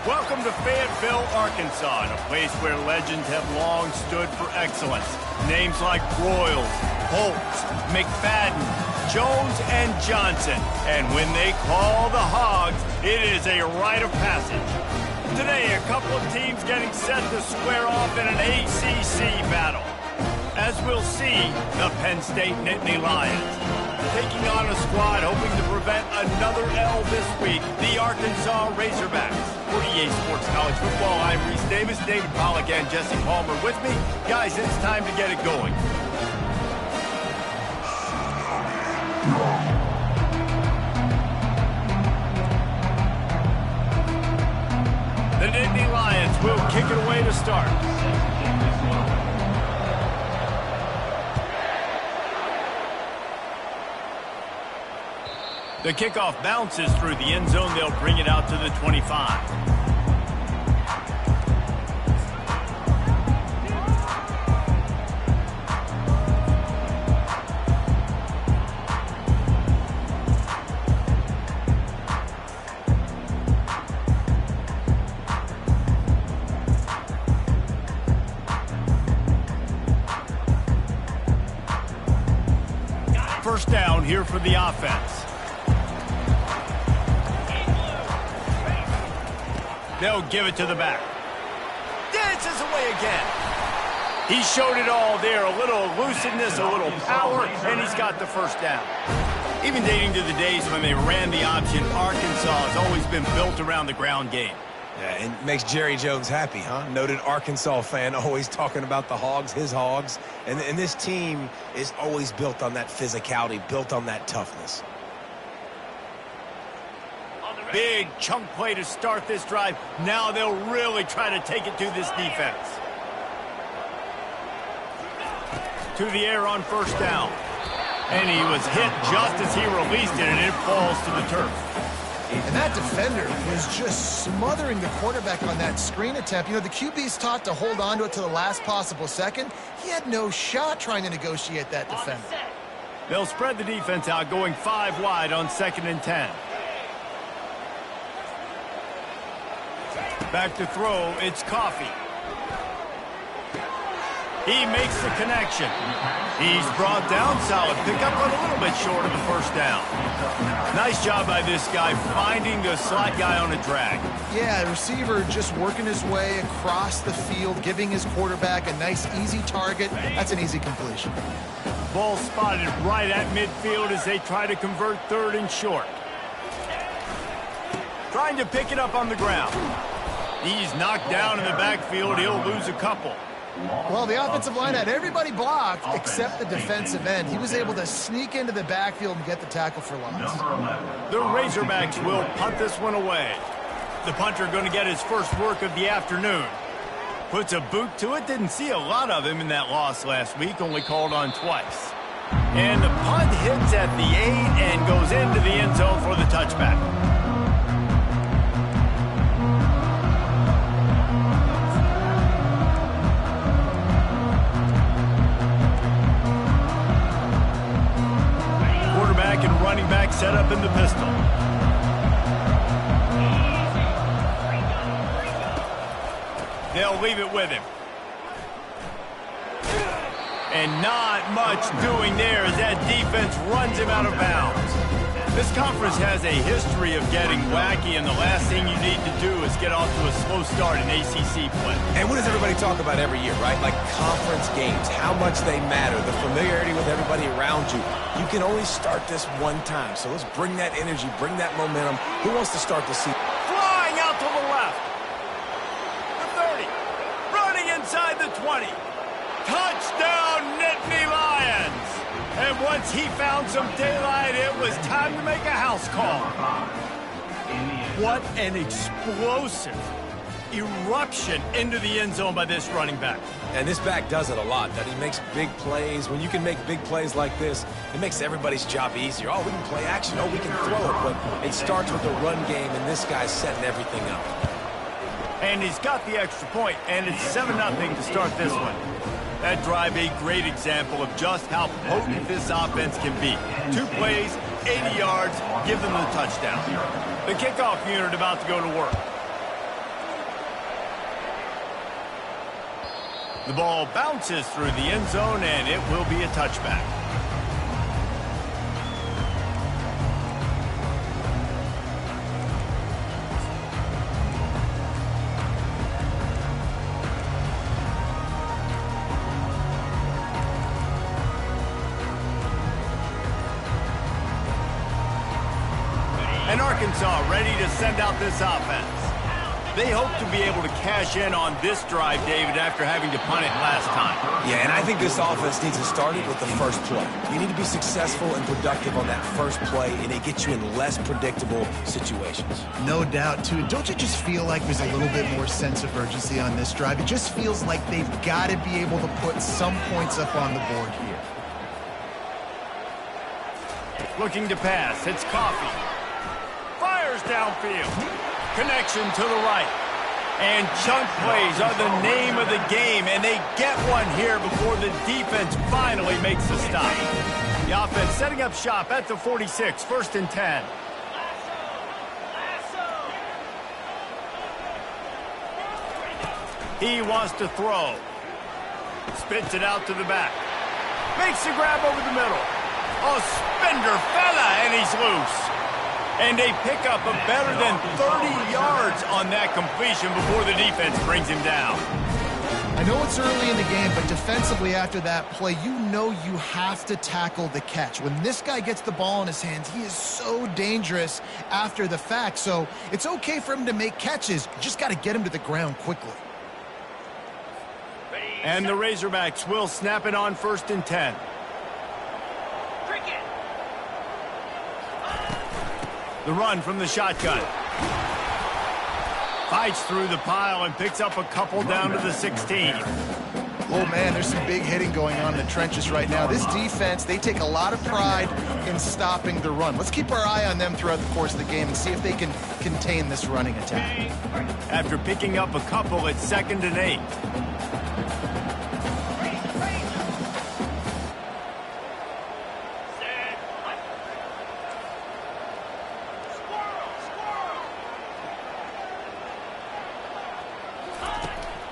Welcome to Fayetteville, Arkansas, a place where legends have long stood for excellence. Names like Broyles, Holtz, McFadden, Jones, and Johnson. And when they call the Hogs, it is a rite of passage. Today, a couple of teams getting set to square off in an ACC battle. As we'll see, the Penn State Nittany Lions taking on a squad hoping to prevent another L this week, the Arkansas Razorbacks. For EA Sports College Football, I'm Reese Davis, David Pollack, and Jesse Palmer with me. Guys, it's time to get it going. The Nittany Lions will kick it away to start. The kickoff bounces through the end zone. They'll bring it out to the 25. First down here for the offense. They'll give it to the back. Dances away again. He showed it all there. A little elusiveness, a little power, and he's got the first down. Even dating to the days when they ran the option, Arkansas has always been built around the ground game. Yeah, and makes Jerry Jones happy, huh? Noted Arkansas fan, always talking about the Hogs, his Hogs. And this team is always built on that physicality, built on that toughness. Big chunk play to start this drive. Now they'll really try to take it to this defense. To the air on first down. And he was hit just as he released it, and it falls to the turf. And that defender was just smothering the quarterback on that screen attempt. You know, the QB's taught to hold on to it to the last possible second. He had no shot trying to negotiate that defender. They'll spread the defense out, going 5 wide on 2nd and 10. Back to throw, it's Coffee. He makes the connection. He's brought down, solid pickup, but a little bit short of the first down. Nice job by this guy finding the slot guy on a drag. Yeah, the receiver just working his way across the field, giving his quarterback a nice, easy target. That's an easy completion. Ball spotted right at midfield as they try to convert 3rd and short. Trying to pick it up on the ground. He's knocked down in the backfield. He'll lose a couple. Well, the offensive line had everybody blocked except the defensive end. He was able to sneak into the backfield and get the tackle for loss. The Razorbacks will punt this one away. The punter going to get his first work of the afternoon. Puts a boot to it. Didn't see a lot of him in that loss last week. Only called on twice. And the punt hits at the 8 and goes into the end zone for the touchback. And running back set up in the pistol. They'll leave it with him. And not much doing there as that defense runs him out of bounds. This conference has a history of getting wacky, and the last thing you need to do is get off to a slow start in ACC play. And what does everybody talk about every year, right? Like conference games, how much they matter, the familiarity with everybody around you. You can only start this one time, so let's bring that energy, bring that momentum. Who wants to start the season? Flying out to the left. The 30. Running inside the 20. Touchdown, Nittany Lions! And once he found some daylight, it was time to make a house call. What an explosive eruption into the end zone by this running back. And this back does it a lot, that he makes big plays. When you can make big plays like this, it makes everybody's job easier. Oh, we can play action. Oh, we can throw it. But it starts with the run game, and this guy's setting everything up. And he's got the extra point, and it's 7-0 to start this one. That drive, a great example of just how potent this offense can be. 2 plays, 80 yards, give them the touchdown. The kickoff unit about to go to work. The ball bounces through the end zone, and it will be a touchback. And Arkansas ready to send out this offense. They hope to be able to cash in on this drive, David, after having to punt it last time. Yeah, and I think this offense needs to start it with the first play. You need to be successful and productive on that first play, and it gets you in less predictable situations. No doubt, too. Don't you just feel like there's a little bit more sense of urgency on this drive? It just feels like they've got to be able to put some points up on the board here. Looking to pass. It's Coffee. Fires downfield. Connection to the right. And chunk plays are the name of the game, and they get one here before the defense finally makes the stop. The offense setting up shop at the 46, 1st and 10. He wants to throw. Spits it out to the back. Makes the grab over the middle. A spender fella, and he's loose. And they pick up a better than 30 yards on that completion before the defense brings him down. I know it's early in the game, but defensively after that play, you know you have to tackle the catch. When this guy gets the ball in his hands, he is so dangerous after the fact. So it's okay for him to make catches. You just got to get him to the ground quickly. And the Razorbacks will snap it on 1st and 10. The run from the shotgun. Fights through the pile and picks up a couple down to the 16. Oh, man, there's some big hitting going on in the trenches right now. This defense, they take a lot of pride in stopping the run. Let's keep our eye on them throughout the course of the game and see if they can contain this running attack. After picking up a couple, it's 2nd and 8.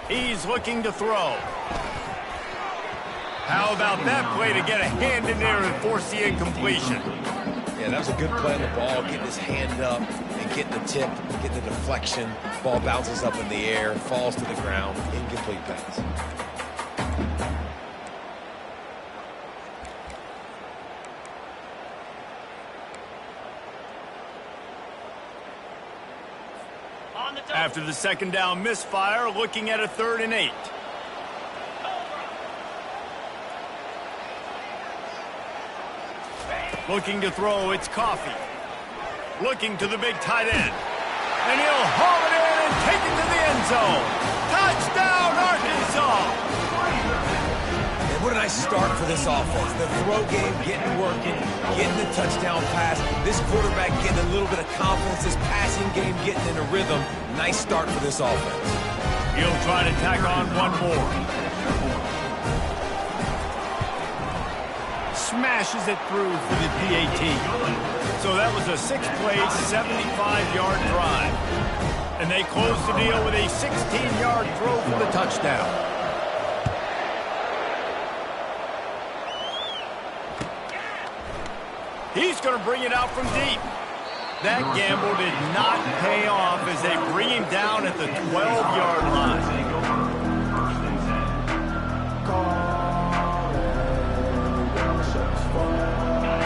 He's looking to throw. How about that play to get a hand in there and force the incompletion? Yeah, that was a good play on the ball, getting his hand up and getting the tip, getting the deflection. Ball bounces up in the air, falls to the ground, incomplete pass. After the 2nd down misfire, looking at a 3rd and 8. Looking to throw, it's Coffee. Looking to the big tight end. And he'll haul it in and take it to the end zone. Touchdown, Arkansas! And what a nice start for this offense. The throw game getting working, getting the touchdown pass. This quarterback getting a little bit of confidence. This passing game getting in a rhythm. Nice start for this offense. He'll try to tack on one more. Smashes it through for the PAT. So that was a 6-play, 75-yard drive. And they close the deal with a 16-yard throw for the touchdown. He's going to bring it out from deep. That gamble did not pay off as they bring him down at the 12-yard line.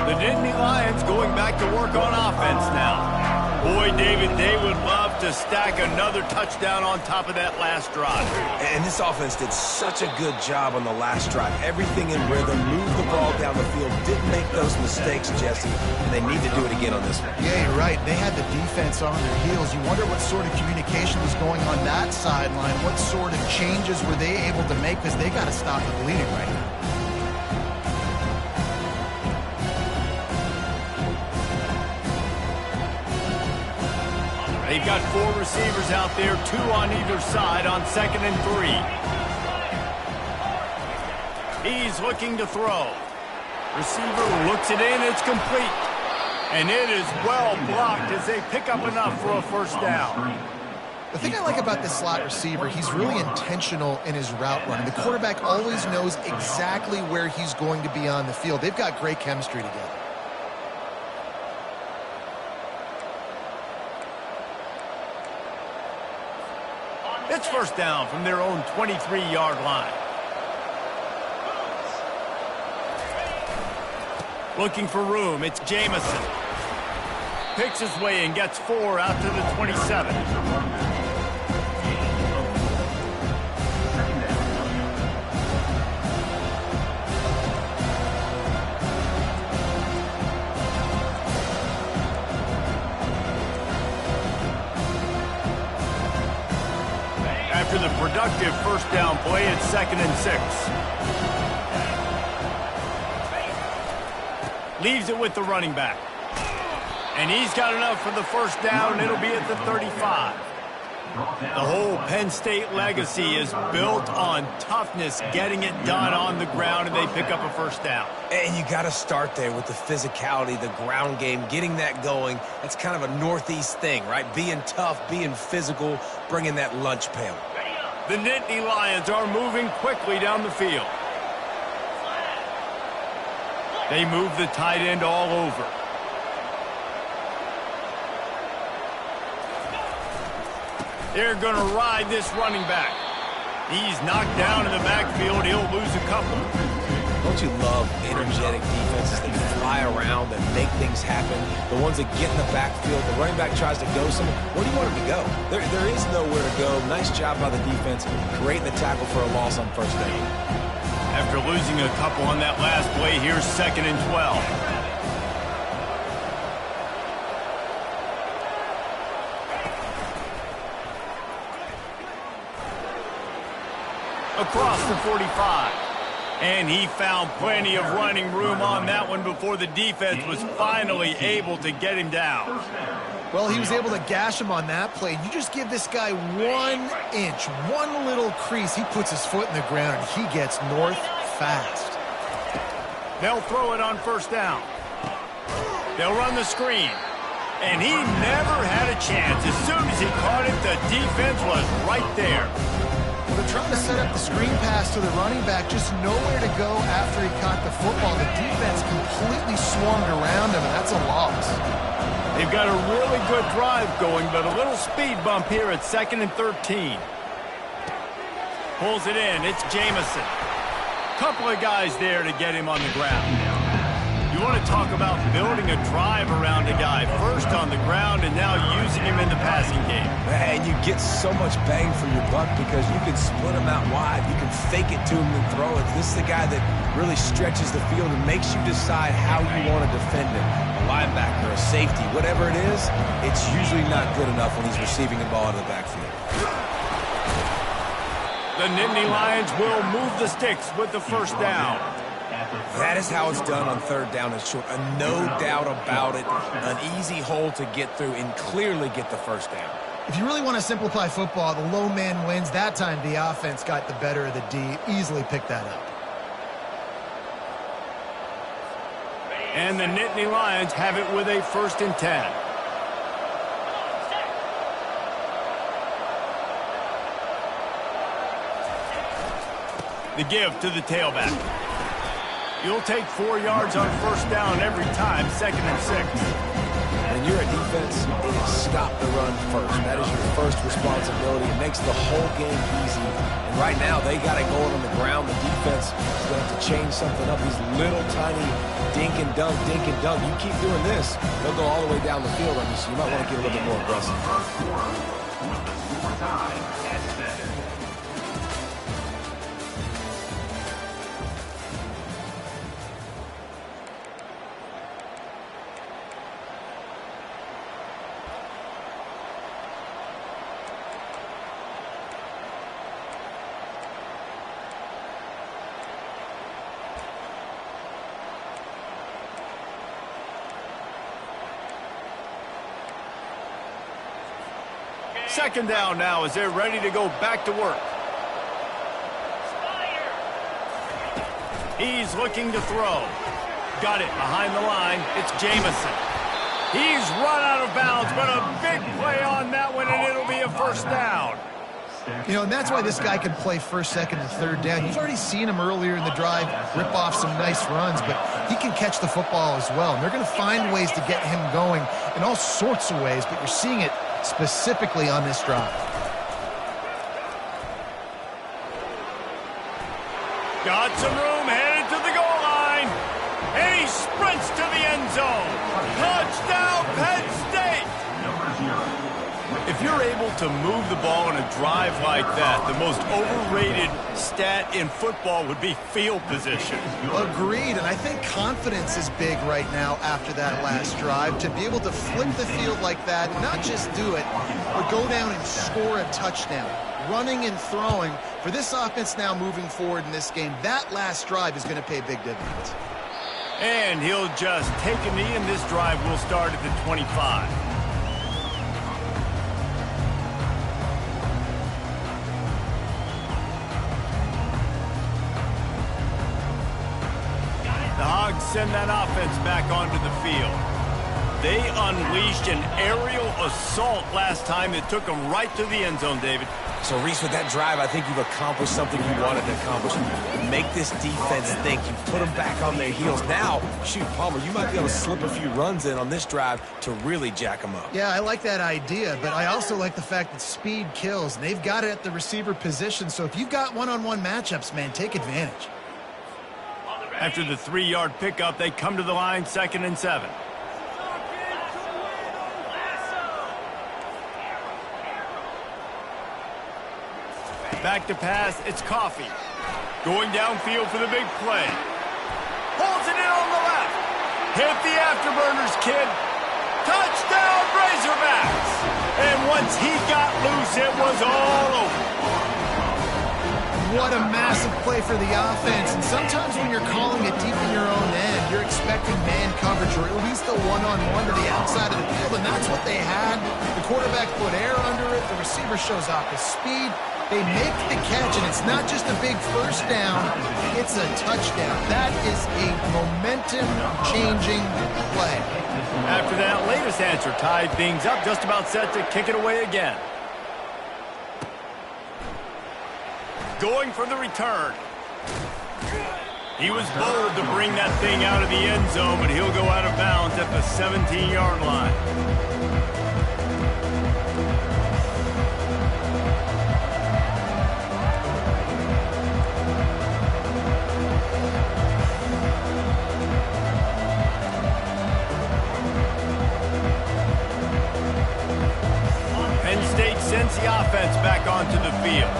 The Nittany Lions going back to work on offense now. Boy, David, they would love to stack another touchdown on top of that last drive. And this offense did such a good job on the last drive. Everything in rhythm, moved the ball down the field, didn't make those mistakes, Jesse, and they need to do it again on this one. Yeah, you're right. They had the defense on their heels. You wonder what sort of communication was going on that sideline. What sort of changes were they able to make, because they got to stop the bleeding right now. They've got 4 receivers out there, 2 on either side on 2nd and 3. He's looking to throw. Receiver looks it in, it's complete. And it is well blocked as they pick up enough for a 1st down. The thing I like about this slot receiver, he's really intentional in his route running. The quarterback always knows exactly where he's going to be on the field. They've got great chemistry together. It's first down from their own 23-yard line. Looking for room, it's Jamison. Picks his way and gets 4 out to the 27. After the productive first down play, it's 2nd and 6. Leaves it with the running back. And he's got enough for the first down. It'll be at the 35. The whole Penn State legacy is built on toughness, getting it done on the ground, and they pick up a first down. And you got to start there with the physicality, the ground game, getting that going. That's kind of a Northeast thing, right? Being tough, being physical, bringing that lunch pail. The Nittany Lions are moving quickly down the field. They move the tight end all over. They're going to ride this running back. He's knocked down in the backfield. He'll lose a couple. Don't you love energetic defenses that fly around, that make things happen? The ones that get in the backfield, the running back tries to go somewhere. Where do you want him to go? There is nowhere to go. Nice job by the defense, creating the tackle for a loss on first down. After losing a couple on that last play, here's 2nd and 12. Across the 45. And he found plenty of running room on that one before the defense was finally able to get him down. Well, he was able to gash him on that play. You just give this guy 1 inch, one little crease. He puts his foot in the ground, and he gets north fast. They'll throw it on first down. They'll run the screen. And he never had a chance. As soon as he caught it, the defense was right there. They're trying to set up the screen pass to the running back, just nowhere to go after he caught the football. The defense completely swarmed around him, and that's a loss. They've got a really good drive going, but a little speed bump here at 2nd and 13. Pulls it in. It's Jamison. Couple of guys there to get him on the ground. You want to talk about building a drive around a guy, first on the ground and now using him in the passing game. And you get so much bang for your buck because you can split him out wide. You can fake it to him and throw it. This is the guy that really stretches the field and makes you decide how you want to defend him. A linebacker, a safety, whatever it is, it's usually not good enough when he's receiving the ball in the backfield. The Nittany Lions will move the sticks with the first down. That is how it's done on 3rd down and short. No doubt about it. An easy hole to get through and clearly get the first down. If you really want to simplify football, the low man wins. That time the offense got the better of the D. Easily picked that up. And the Nittany Lions have it with a 1st and 10. The give to the tailback. You'll take 4 yards on first down every time, 2nd and 6. When you're a defense, it is stop the run first. That is your first responsibility. It makes the whole game easy. And right now, they got it going on the ground. The defense is going to have to change something up. These little tiny dink and dunk, dink and dunk. You keep doing this, they'll go all the way down the field on you, so you might want to get a little bit more aggressive. Second down now as they're ready to go back to work. He's looking to throw. Got it behind the line. It's Jamison. He's run out of bounds, but a big play on that one, and it'll be a first down. You know, and that's why this guy can play first, second, and third down. You've already seen him earlier in the drive rip off some nice runs, but he can catch the football as well. And they're going to find ways to get him going in all sorts of ways, but you're seeing it specifically on this drive. Got some room, headed to the goal line, and he sprints to the end zone. Touchdown, Penn State! If you're able to move the ball in a drive like that, the most overrated stat in football would be field position. Agreed, and I think confidence is big right now after that last drive. To be able to flip the field like that, not just do it, but go down and score a touchdown. Running and throwing, for this offense now moving forward in this game, that last drive is going to pay big dividends. And he'll just take a knee, and this drive will start at the 25. The Hogs send that offense back onto the field. They unleashed an aerial assault last time that took them right to the end zone, David. So, Reese, with that drive, I think you've accomplished something you wanted to accomplish. Make this defense think. You put them back on their heels. Now, shoot, Palmer, you might be able to slip a few runs in on this drive to really jack them up. Yeah, I like that idea, but I also like the fact that speed kills. And they've got it at the receiver position, so if you've got one-on-one matchups, man, take advantage. After the 3-yard pickup, they come to the line, 2nd and 7. Back to pass, it's Coffee. Going downfield for the big play. Holds it in on the left. Hit the afterburners, kid. Touchdown, Razorbacks! And once he got loose, it was all over. What a massive play for the offense. And sometimes when you're calling it deep in your own end, you're expecting man coverage or at least a one-on-one to the outside of the field, and that's what they had. The quarterback put air under it. The receiver shows off his speed. They make the catch, and it's not just a big first down, it's a touchdown. That is a momentum-changing play. After that latest answer tied things up, just about set to kick it away again. Going for the return. He was bold to bring that thing out of the end zone, but he'll go out of bounds at the 17-yard line. Penn State sends the offense back onto the field.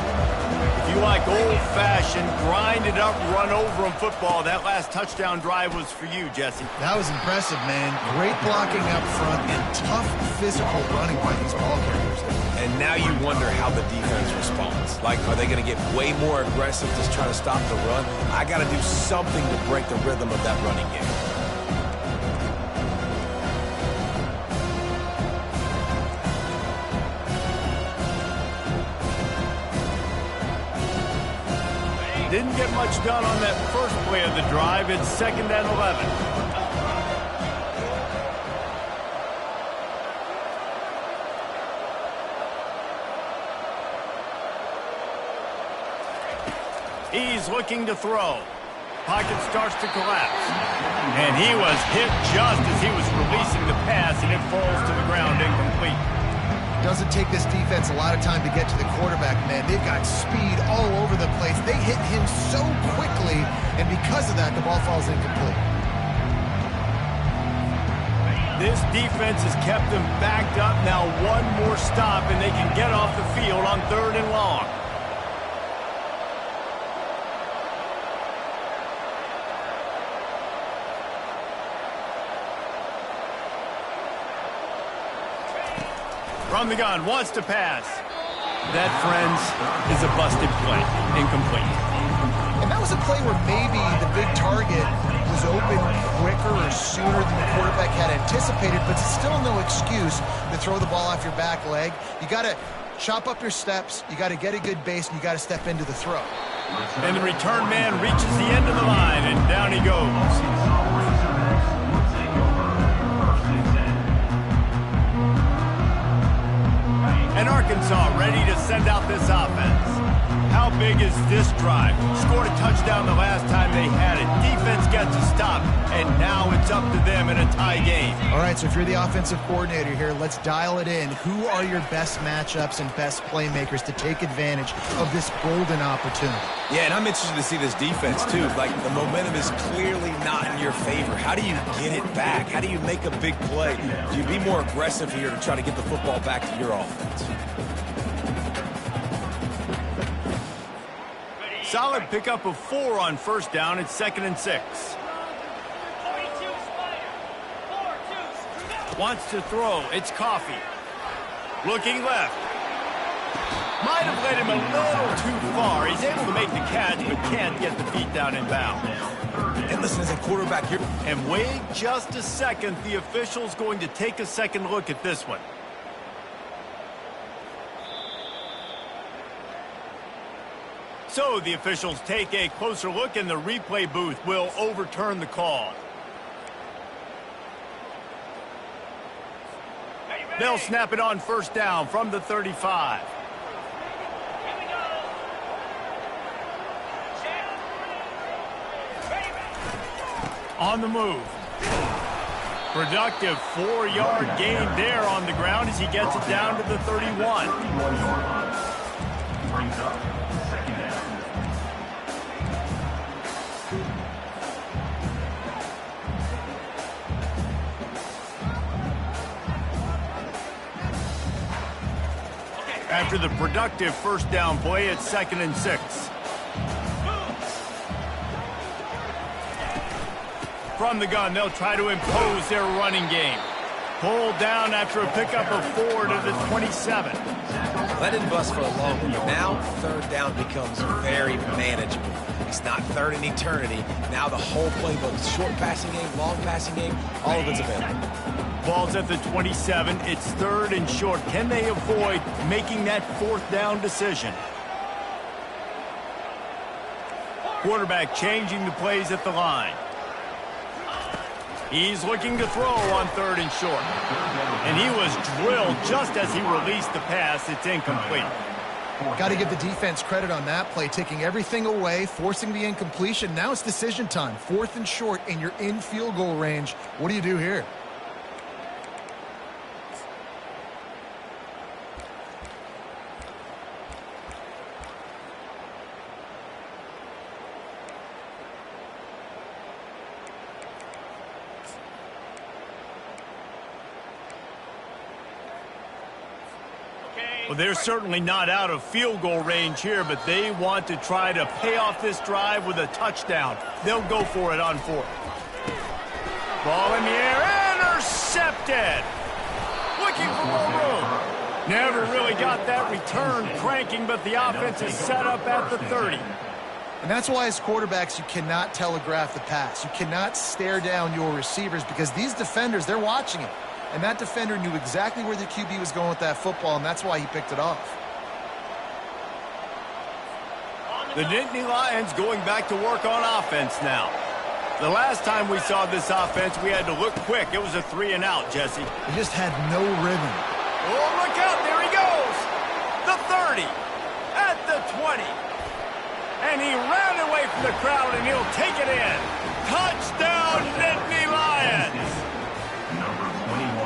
If you like old-fashioned, grind-it-up, run-over-'em football, that last touchdown drive was for you, Jesse. That was impressive, man. Great blocking up front and tough physical running by these ball carriers. And now you wonder how the defense responds. Like, are they going to get way more aggressive just trying to stop the run? I got to do something to break the rhythm of that running game. Didn't get much done on that first play of the drive. It's 2nd and 11. He's looking to throw. Pocket starts to collapse. And he was hit just as he was releasing the pass, and it falls to the ground incomplete. Doesn't take this defense a lot of time to get to the quarterback, man. They've got speed all over the place. They hit him so quickly, and because of that, the ball falls incomplete. This defense has kept them backed up. Now one more stop, and they can get off the field on 3rd and long. From the gun, wants to pass. That, friends, is a busted play. Incomplete. And that was a play where maybe the big target was open quicker or sooner than the quarterback had anticipated, but it's still no excuse to throw the ball off your back leg. You got to chop up your steps, you got to get a good base, and you got to step into the throw. And the return man reaches the end of the line, and down he goes. Arkansas ready to send out this offense. How big is this drive? Scored a touchdown the last time they had it. Defense gets a stop, and now it's up to them in a tie game. All right, so if you're the offensive coordinator here, let's dial it in. Who are your best matchups and best playmakers to take advantage of this golden opportunity? Yeah, and I'm interested to see this defense, too. Like, the momentum is clearly not in your favor. How do you get it back? How do you make a big play? Do you be more aggressive here to try to get the football back to your offense? Solid pickup of 4 on first down. It's 2nd and 6. Wants to throw. It's Coffee. Looking left. Might have led him a little too far. He's able to make the catch, but can't get the feet down in bounds. And listen, as a quarterback here. And wait just a second. The official's going to take a second look at this one. So the officials take a closer look, and the replay booth will overturn the call. They'll snap it on first down from the 35. On the move. Productive 4-yard gain there on the ground as he gets it down to the 31. Brings up second down. After the productive first down play, it's 2nd and 6. From the gun, they'll try to impose their running game. Pulled down after a pickup of 4 to the 27. That didn't bust for a long one, but now third down becomes very manageable. It's not third in eternity. Now the whole playbook, short passing game, long passing game, all of it's available. Ball's at the 27. It's 3rd and short. Can they avoid making that 4th down decision? Quarterback changing the plays at the line. He's looking to throw on 3rd and short. And he was drilled just as he released the pass. It's incomplete. Got to give the defense credit on that play, taking everything away, forcing the incompletion. Now it's decision time. 4th and short, and you're in field goal range. What do you do here? Well, they're certainly not out of field goal range here, but they want to try to pay off this drive with a touchdown. They'll go for it on 4th. Ball in the air, intercepted. Looking for more room. Never really got that return cranking, but the offense is set up at the 30. And that's why as quarterbacks, you cannot telegraph the pass. You cannot stare down your receivers because these defenders, they're watching it. And that defender knew exactly where the QB was going with that football, and that's why he picked it off. The Nittany Lions going back to work on offense now. The last time we saw this offense, we had to look quick. It was a 3 and out, Jesse. He just had no rhythm. Oh, look out. There he goes. The 30. At the 20. And he ran away from the crowd, and he'll take it in. Touchdown, Nittany Lions.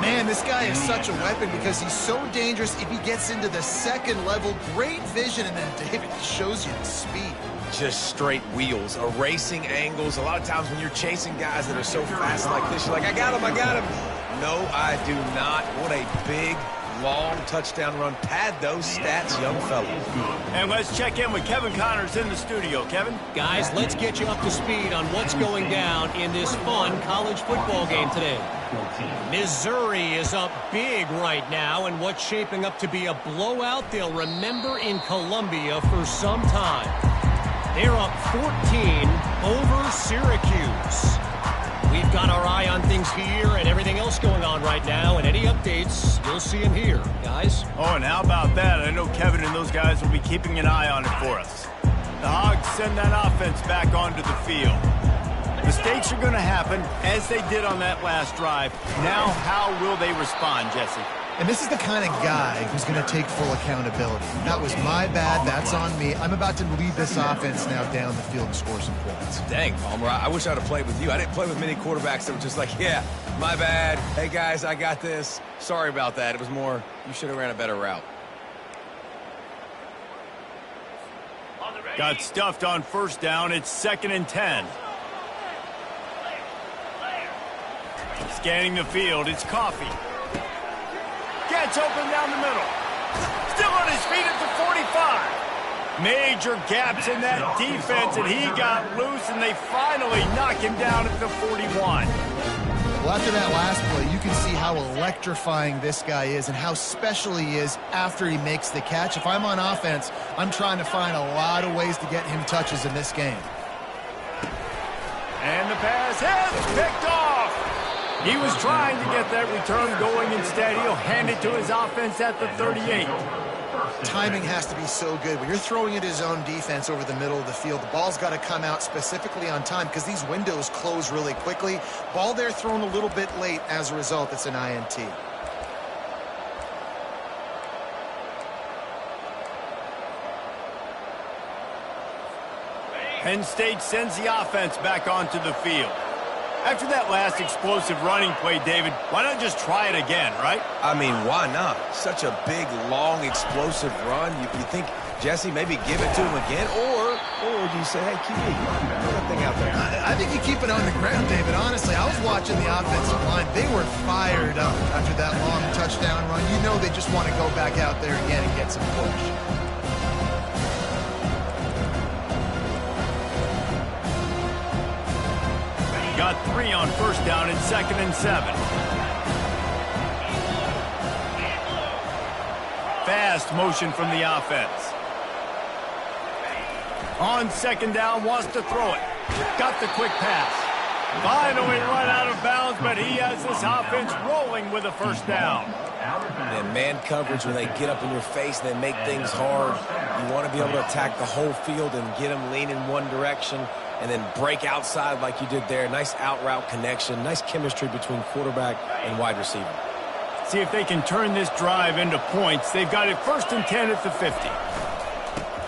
Man, this guy is such a weapon because he's so dangerous if he gets into the second level. Great vision, and then David shows you the speed. Just straight wheels, erasing angles. A lot of times when you're chasing guys that are so fast like this, you're like, I got him, I got him. No, I do not. What a big, long touchdown run. Pad those stats, young fellow. And let's check in with Kevin Connors in the studio. Kevin? Guys, let's get you up to speed on what's going down in this fun college football game today. Missouri is up big right now in what's shaping up to be a blowout they'll remember in Columbia for some time. They're up 14 over Syracuse. We've got our eye on things here and everything else going on right now, and any updates, you'll see them here, guys. Oh, and how about that? I know Kevin and those guys will be keeping an eye on it for us. The Hogs send that offense back onto the field. Mistakes are going to happen, as they did on that last drive. Now, how will they respond, Jesse? And this is the kind of guy who's going to take full accountability. That was my bad. That's on me. I'm about to lead this offense now down the field and score some points. Dang, Palmer, I wish I'd have played with you. I didn't play with many quarterbacks that were just like, yeah, my bad. Hey, guys, I got this. Sorry about that. It was more, you should have ran a better route. Got stuffed on first down. It's 2nd and 10. Scanning the field, it's Coffee. Gets open down the middle. Still on his feet at the 45. Major gaps in that defense, and he got loose, and they finally knock him down at the 41. Well, after that last play, you can see how electrifying this guy is and how special he is after he makes the catch. If I'm on offense, I'm trying to find a lot of ways to get him touches in this game. And the pass is picked off. He was trying to get that return going. Instead, he'll hand it to his offense at the 38. Timing has to be so good. When you're throwing at his own defense over the middle of the field, the ball's got to come out specifically on time because these windows close really quickly. Ball there thrown a little bit late. As a result, it's an INT. Penn State sends the offense back onto the field. After that last explosive running play, David, why not just try it again, right? I mean, why not? Such a big, long, explosive run. You think, Jesse, maybe give it to him again? Or do you say, hey, keep it, throw that thing out there? I think you keep it on the ground, David. Honestly, I was watching the offensive line. They were fired up after that long touchdown run. You know they just want to go back out there again and get some push. Got 3 on first down and 2nd and 7. Fast motion from the offense. On 2nd down, wants to throw it. Got the quick pass. Finally run out of bounds, but he has this offense rolling with a first down. And man coverage, when they get up in your face, they make things hard. You want to be able to attack the whole field and get them leaning one direction and then break outside like you did there. Nice out route connection, nice chemistry between quarterback and wide receiver. See if they can turn this drive into points. They've got it 1st and 10 at the 50.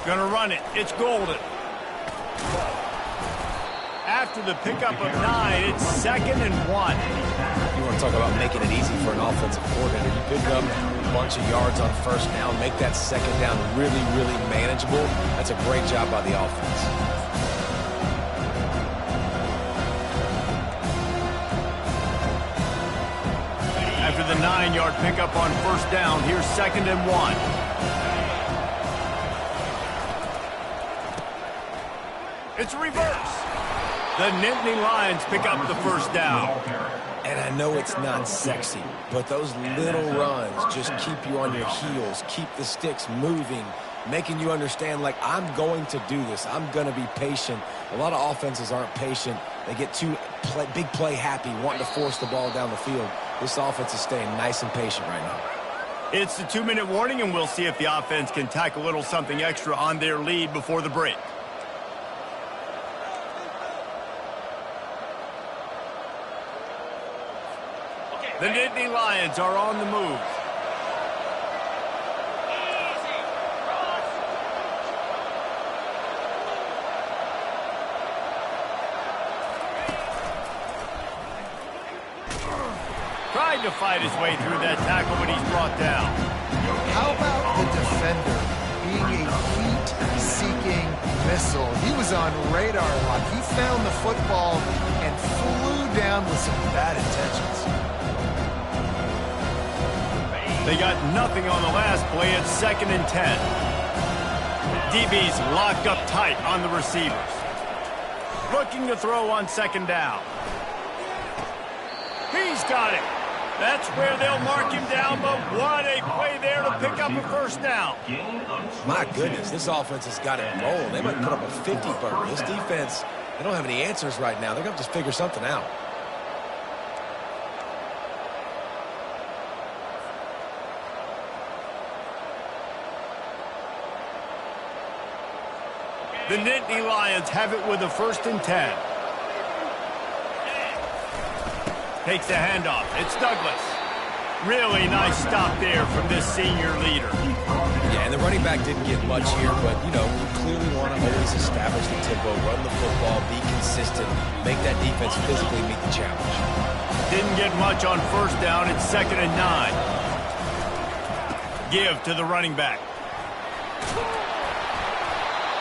Gonna run it. It's Golden. After the pickup of 9, it's 2nd and 1. You want to talk about making it easy for an offensive coordinator. You pick up a bunch of yards on first down, make that 2nd down really, really manageable. That's a great job by the offense. After the 9-yard pickup on first down, here's 2nd and 1. It's a reverse. The Nittany Lions pick up the first down. And I know it's not sexy, but those little runs just keep you on your heels, keep the sticks moving, making you understand, like, I'm going to do this. I'm going to be patient. A lot of offenses aren't patient. They get too big play happy, wanting to force the ball down the field. This offense is staying nice and patient right now. It's the 2-minute warning, and we'll see if the offense can tack a little something extra on their lead before the break. The Nittany Lions are on the move. Tried to fight his way through that tackle, but he's brought down. How about the defender being a heat-seeking missile? He was on radar lock. He found the football and flew down with some bad intentions. They got nothing on the last play. It's 2nd and 10. DB's locked up tight on the receivers. Looking to throw on 2nd down. He's got it. That's where they'll mark him down, but what a play there to pick up a first down. My goodness, this offense has got it rolling. They might put up a 50 burger. This defense, they don't have any answers right now. They're going to just figure something out. The Nittany Lions have it with a 1st and 10. Takes the handoff. It's Douglas. Really nice stop there from this senior leader. Yeah, and the running back didn't get much here, but, you know, you clearly want to always establish the tempo, run the football, be consistent, make that defense physically meet the challenge. Didn't get much on first down. It's 2nd and 9. Give to the running back.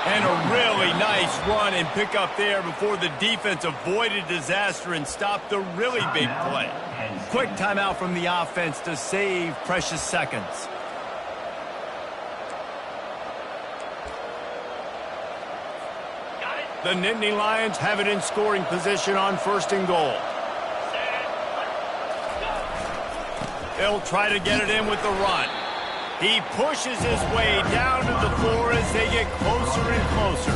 And a really nice run and pick up there before the defense avoided disaster and stopped the really big play. Quick timeout from the offense to save precious seconds. The Nittany Lions have it in scoring position on 1st and goal. They'll try to get it in with the run. He pushes his way down to the floor as they get closer and closer.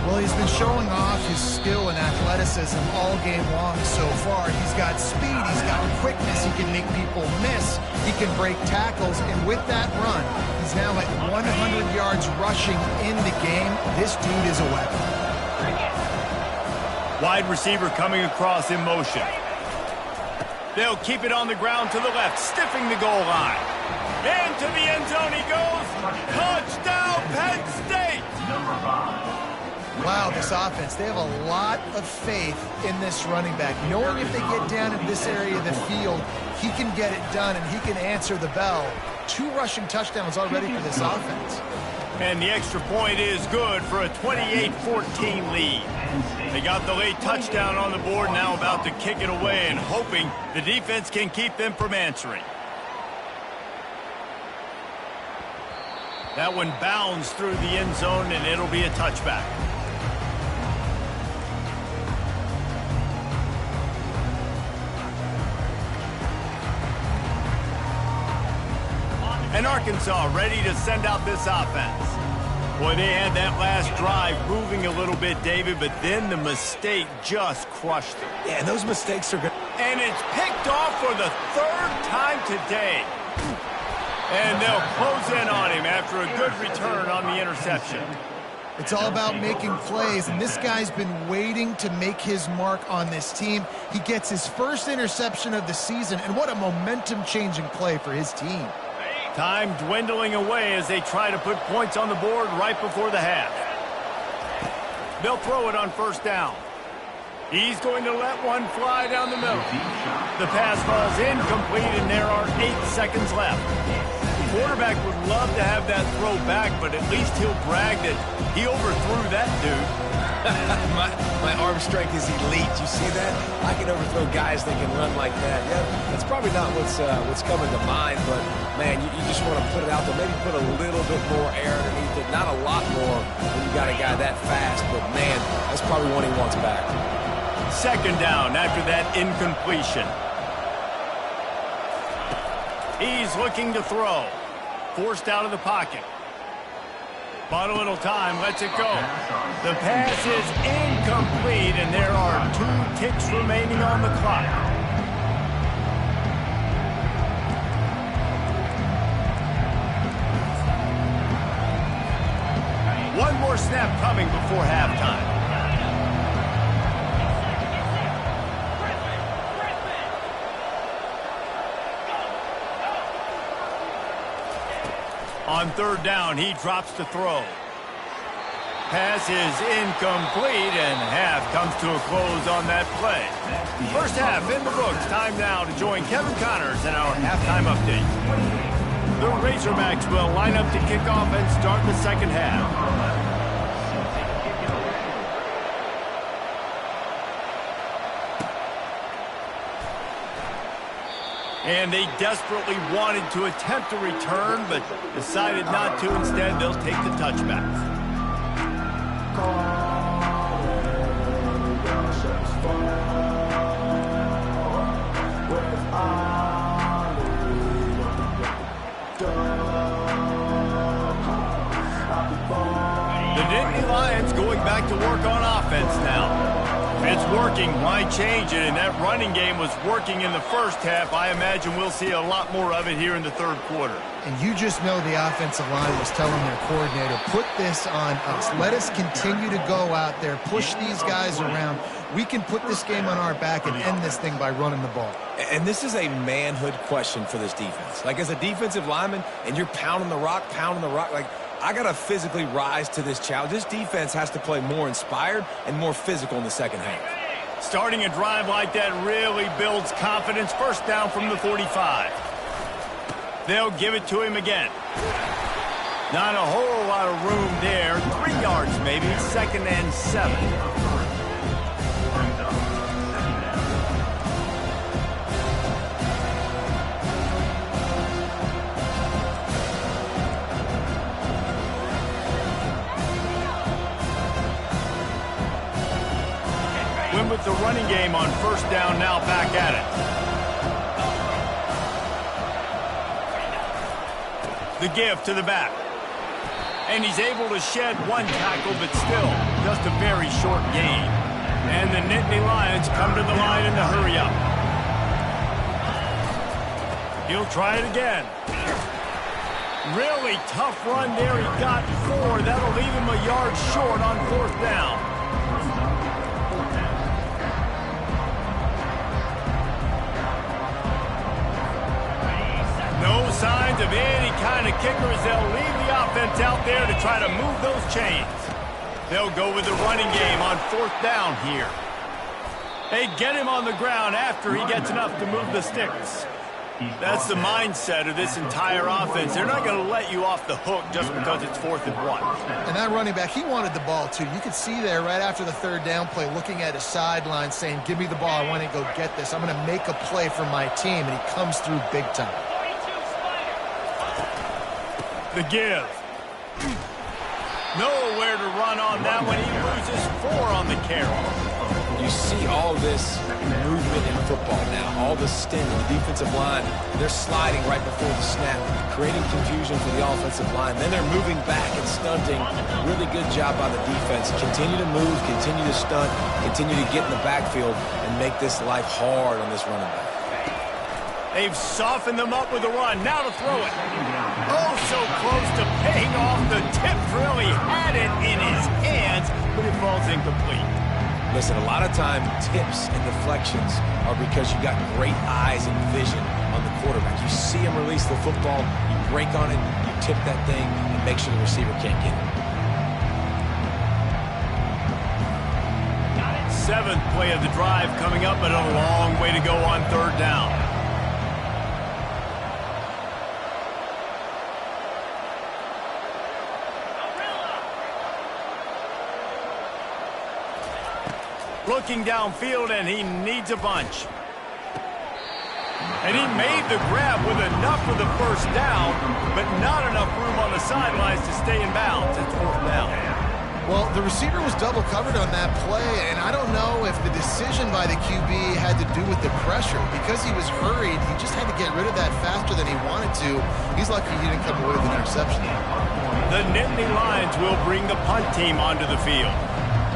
Well, he's been showing off his skill and athleticism all game long so far. He's got speed, he's got quickness, he can make people miss, he can break tackles, and with that run, he's now at 100 yards rushing in the game. This dude is a weapon. Wide receiver coming across in motion. They'll keep it on the ground to the left, stiffing the goal line. Into the end zone he goes. Touchdown, Penn State! Wow, this offense, they have a lot of faith in this running back. Knowing if they get down in this area of the field, he can get it done and he can answer the bell. 2 rushing touchdowns already for this offense. And the extra point is good for a 28-14 lead. They got the late touchdown on the board, now about to kick it away and hoping the defense can keep them from answering. That one bounds through the end zone, and it'll be a touchback. And Arkansas ready to send out this offense. Boy, they had that last drive moving a little bit, David, but then the mistake just crushed them. Yeah, and those mistakes are good. And it's picked off for the 3rd time today. And they'll close in on him after a good return on the interception. It's all about making plays, and this guy's been waiting to make his mark on this team. He gets his first interception of the season, and what a momentum-changing play for his team. Time dwindling away as they try to put points on the board right before the half. They'll throw it on 1st down. He's going to let one fly down the middle. The pass falls incomplete, and there are 8 seconds left. The quarterback would love to have that throw back, but at least he'll brag that he overthrew that dude. my arm strength is elite. You see that? I can overthrow guys that can run like that. Yeah, that's probably not what's coming to mind, but, man, you just want to put it out there. Maybe put a little bit more air underneath it. Not a lot more when you got a guy that fast, but, man, that's probably one he wants back. 2nd down after that incompletion. He's looking to throw. Forced out of the pocket. Bought a little time, lets it go. The pass is incomplete, and there are 2 ticks remaining on the clock. One more snap coming before halftime. On 3rd down, he drops to throw. Pass is incomplete, and half comes to a close on that play. First half in the books. Time now to join Kevin Connors in our halftime update. The Razorbacks will line up to kick off and start the 2nd half. And they desperately wanted to attempt a return, but decided not to. Instead, they'll take the touchbacks. The Nittany Lions going back to work on offense now. It's working. Why change it? And that running game was working in the first half. I imagine we'll see a lot more of it here in the third quarter. And you just know the offensive line was telling their coordinator, put this on us. Let us continue to go out there, push these guys around. We can put this game on our back and end this thing by running the ball. And this is a manhood question for this defense. Like, as a defensive lineman, and you're pounding the rock, like, I got to physically rise to this challenge. This defense has to play more inspired and more physical in the second half. Starting a drive like that really builds confidence. First down from the 45. They'll give it to him again. Not a whole lot of room there. 3 yards maybe. 2nd and 7. With the running game on first down, now back at it. The give to the back. And he's able to shed one tackle, but still just a very short gain. And the Nittany Lions come to the line in the hurry up. He'll try it again. Really tough run there. He got 4. That'll leave him a yard short on 4th down. No signs of any kind of kickers. They'll leave the offense out there to try to move those chains. They'll go with the running game on 4th down here. They get him on the ground after he gets enough to move the sticks. That's the mindset of this entire offense. They're not going to let you off the hook just because it's 4th and 1. And that running back, he wanted the ball too. You could see there right after the 3rd down play, looking at his sideline saying, give me the ball, I want to go get this. I'm going to make a play for my team, and he comes through big time. The give. Nowhere to run on that one. He loses 4 on the carry. You see all this movement in football now. All the stint, the defensive line, they're sliding right before the snap, creating confusion for the offensive line. Then they're moving back and stunting. Really good job by the defense. Continue to move, continue to stunt, continue to get in the backfield and make this life hard on this running back. They've softened them up with a run. Now to throw it. Oh, so close to paying off. The tip really had it in his hands, but it falls incomplete. Listen, a lot of time, tips and deflections are because you got great eyes and vision on the quarterback. You see him release the football, you break on it, you tip that thing, and make sure the receiver can't get it. 7th play of the drive coming up, but a long way to go on 3rd down. Looking downfield, and he needs a bunch. And he made the grab with enough for the first down, but not enough room on the sidelines to stay in bounds. It's 4th down. Well, the receiver was double covered on that play, and I don't know if the decision by the QB had to do with the pressure. Because he was hurried, he just had to get rid of that faster than he wanted to. He's lucky he didn't come away with an interception. The Nittany Lions will bring the punt team onto the field.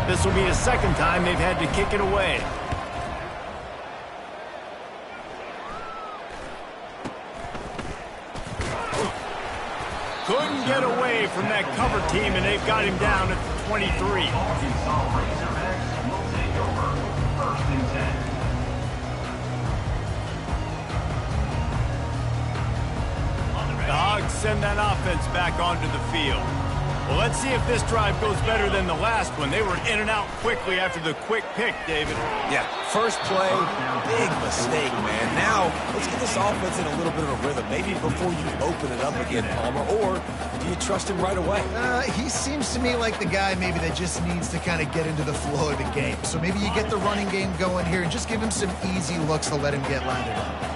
This will be the 2nd time they've had to kick it away. Couldn't get away from that cover team, and they've got him down at the 23. The Hogs send that offense back onto the field. Well, let's see if this drive goes better than the last one. They were in and out quickly after the quick pick, David. Yeah, first play, big mistake, man. Now, let's get this offense in a little bit of a rhythm. Maybe before you open it up again, Palmer, or do you trust him right away? He seems to me like the guy maybe that just needs to kind of get into the flow of the game. So maybe you get the running game going here and just give him some easy looks to let him get landed on.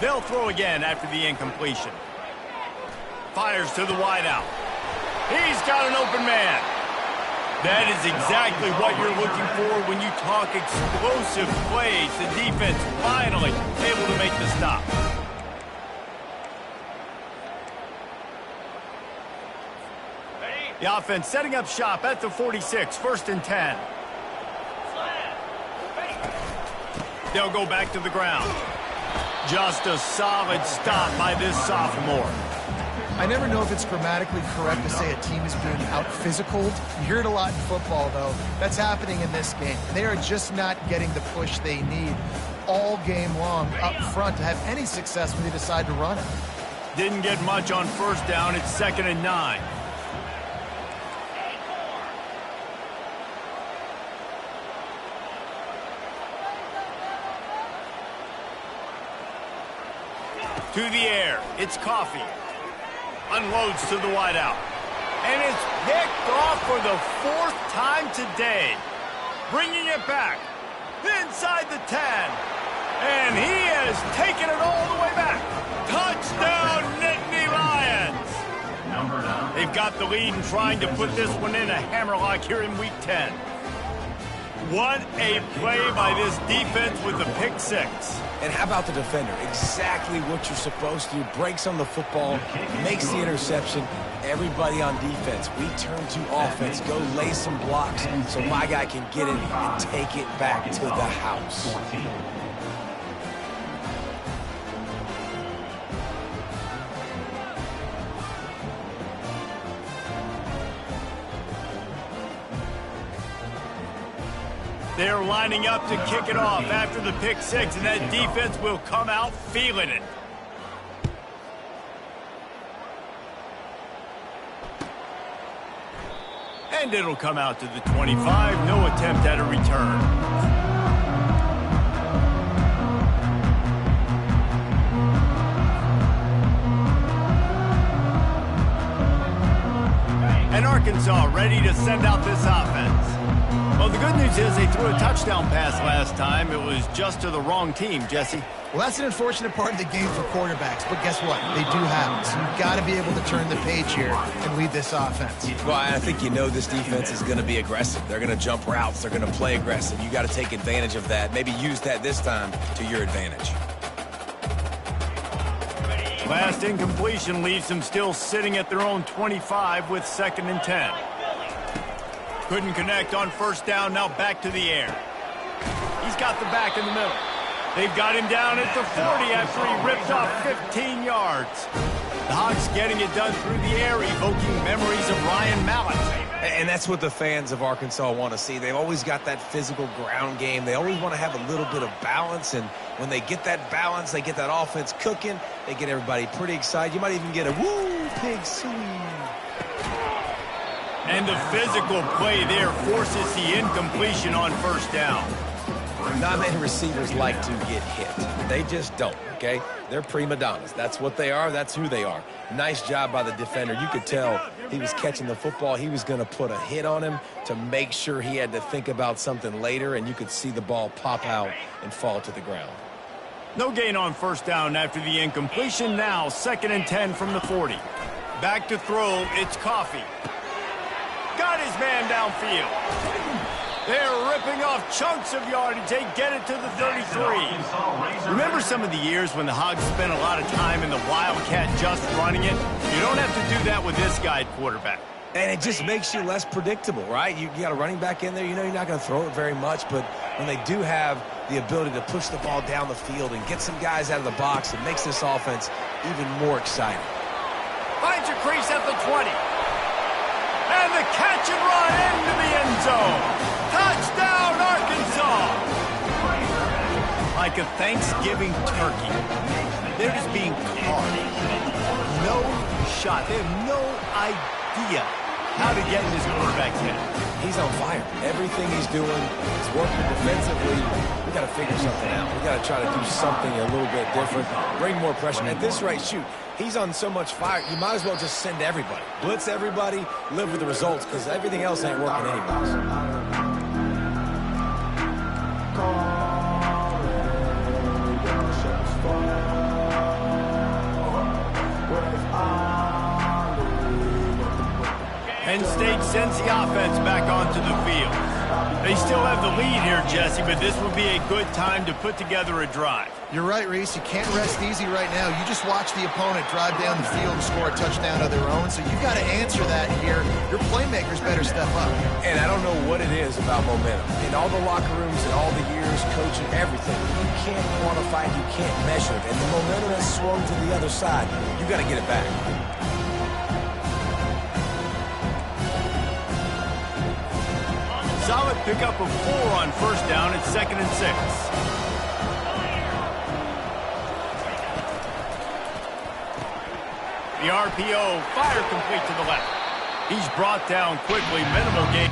They'll throw again after the incompletion. Fires to the wideout. He's got an open man. That is exactly what you're looking for when you talk explosive plays. The defense finally able to make the stop. The offense setting up shop at the 46, 1st and 10. They'll go back to the ground. Just a solid stop by this sophomore. I never know if it's grammatically correct to say a team is being out-physicaled. You hear it a lot in football, though. That's happening in this game. They are just not getting the push they need all game long up front to have any success when they decide to run it. Didn't get much on 1st down. It's 2nd and 9. To the air. It's Coffee. Unloads to the wideout. And it's picked off for the 4th time today. Bringing it back. Inside the 10. And he has taken it all the way back. Touchdown, Nittany Lions. They've got the lead and trying to put this one in a hammerlock here in Week 10. What a play by this defense with the pick 6. And how about the defender? Exactly what you're supposed to do. Breaks on the football, makes the interception. Everybody on defense, we turn to offense. Go lay some blocks so my guy can get it and take it back to the house. They're lining up to kick it off after the pick 6, and that defense will come out feeling it. And it'll come out to the 25. No attempt at a return. And Arkansas ready to send out this offense. Well, the good news is they threw a touchdown pass last time. It was just to the wrong team, Jesse. Well, that's an unfortunate part of the game for quarterbacks, but guess what? They do have it. So you've got to be able to turn the page here and lead this offense. Well, I think you know this defense is going to be aggressive. They're going to jump routes. They're going to play aggressive. You got to take advantage of that. Maybe use that this time to your advantage. Last incompletion leaves them still sitting at their own 25 with 2nd and 10. Couldn't connect on 1st down, now back to the air. He's got the back in the middle. They've got him down at the 40 after he ripped off 15 yards. The Hogs getting it done through the air, evoking memories of Ryan Mallett. And that's what the fans of Arkansas want to see. They've always got that physical ground game. They always want to have a little bit of balance, and when they get that balance, they get that offense cooking, they get everybody pretty excited. You might even get a woo, pig swing. And the physical play there forces the incompletion on 1st down. Not many receivers like to get hit. They just don't, okay? They're prima donnas. That's what they are. That's who they are. Nice job by the defender. You could tell he was catching the football. He was going to put a hit on him to make sure he had to think about something later, and you could see the ball pop out and fall to the ground. No gain on 1st down after the incompletion. Now 2nd and 10 from the 40. Back to throw. It's Coffee. Got his man downfield. They're ripping off chunks of yardage. They get it to the 33. Remember some of the years when the Hogs spent a lot of time in the Wildcat just running it? You don't have to do that with this guy at quarterback. And it just makes you less predictable, right? You got a running back in there. You know you're not going to throw it very much, but when they do have the ability to push the ball down the field and get some guys out of the box, it makes this offense even more exciting. Finds a crease at the 20. And the catch and run into the end zone. Touchdown, Arkansas! Like a Thanksgiving turkey. They're just being carved. No shot. They have no idea how to get in this quarterback's head. He's on fire. Everything he's doing is working defensively. We got to figure something out. We got to try to do something a little bit different. Bring more pressure. At this rate, shoot, he's on so much fire, you might as well just send everybody. Blitz everybody, live with the results, because everything else ain't working anyways. Penn State sends the offense back onto the field. They still have the lead here, Jesse, but this would be a good time to put together a drive. You're right, Reese. You can't rest easy right now. You just watch the opponent drive down the field and score a touchdown of their own, so you've got to answer that here. You're playing playmakers better step up. And I don't know what it is about momentum. In all the locker rooms and all the years coaching, everything, you can't quantify it, you can't measure it. And the momentum has swung to the other side. You got to get it back. Solid pickup of 4 on first down at 2nd and 6. The RPO, fire complete to the left. He's brought down quickly, minimal gain.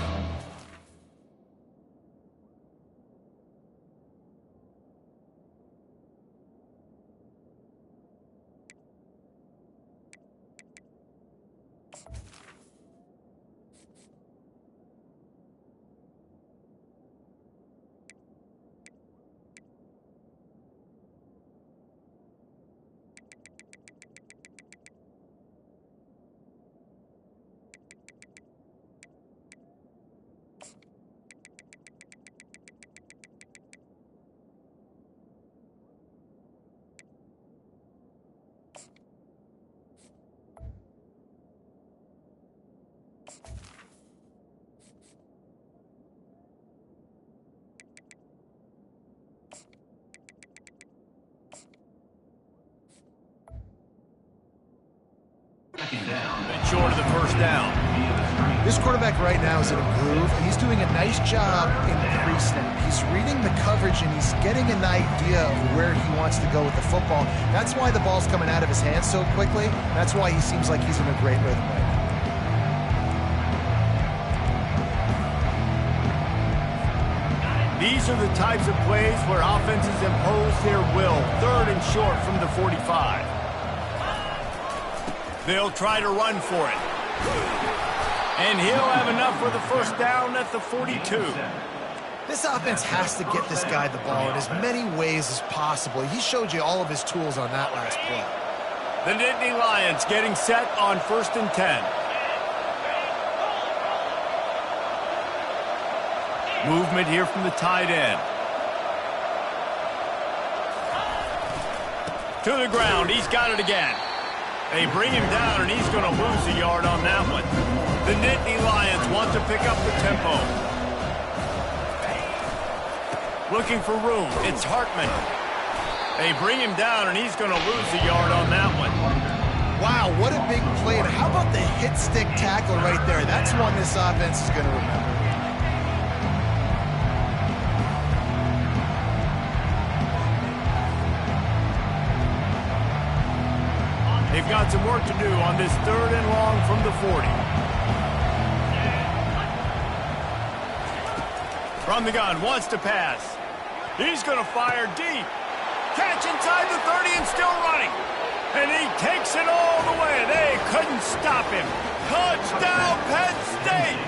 And short of the first down. This quarterback right now is in a groove, and he's doing a nice job in pre-snap. He's reading the coverage, and he's getting an idea of where he wants to go with the football. That's why the ball's coming out of his hands so quickly. That's why he seems like he's in a great rhythm right now. These are the types of plays where offenses impose their will. 3rd and short from the 45. They'll try to run for it. And he'll have enough for the first down at the 42. This offense has to get this guy the ball in as many ways as possible. He showed you all of his tools on that last play. The Nittany Lions getting set on 1st and 10. Movement here from the tight end. To the ground. He's got it again. They bring him down, and he's going to lose a yard on that one. The Nittany Lions want to pick up the tempo. Looking for room. It's Hartman. They bring him down, and he's going to lose a yard on that one. Wow, what a big play. And how about the hit stick tackle right there? That's one this offense is going to remember. They've got some work to do on this 3rd and long from the 40. From the gun, wants to pass. He's going to fire deep. Catch inside the 30 and still running. And he takes it all the way. They couldn't stop him. Touchdown, Penn State!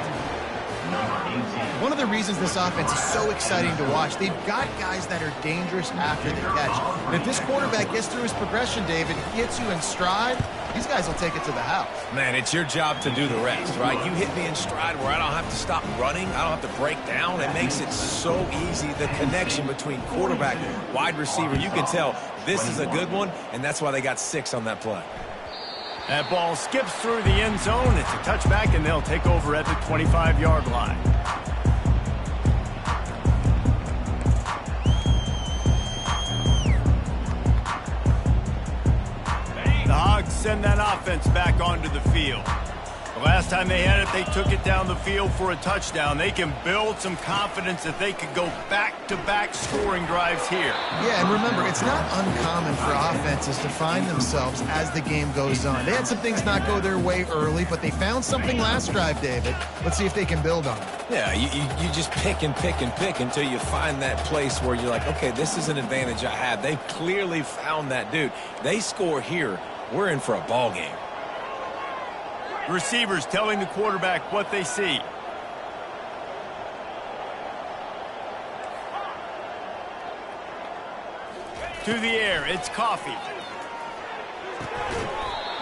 One of the reasons this offense is so exciting to watch, they've got guys that are dangerous after the catch. And if this quarterback gets through his progression, David, he hits you in stride, these guys will take it to the house. Man, it's your job to do the rest, right? You hit me in stride where I don't have to stop running. I don't have to break down. It makes it so easy, the connection between quarterback and wide receiver. You can tell this is a good one, and that's why they got 6 on that play. That ball skips through the end zone. It's a touchback, and they'll take over at the 25-yard line. The Hogs send that offense back onto the field. The last time they had it, they took it down the field for a touchdown. They can build some confidence that they could go back-to-back scoring drives here. Yeah, and remember, it's not uncommon for offenses to find themselves as the game goes on. They had some things not go their way early, but they found something last drive, David. Let's see if they can build on it. Yeah, you just pick and pick and pick until you find that place where you're like, okay, this is an advantage I have. They clearly found that dude. They score here, we're in for a ball game. Receivers telling the quarterback what they see. To the air, it's Coffee.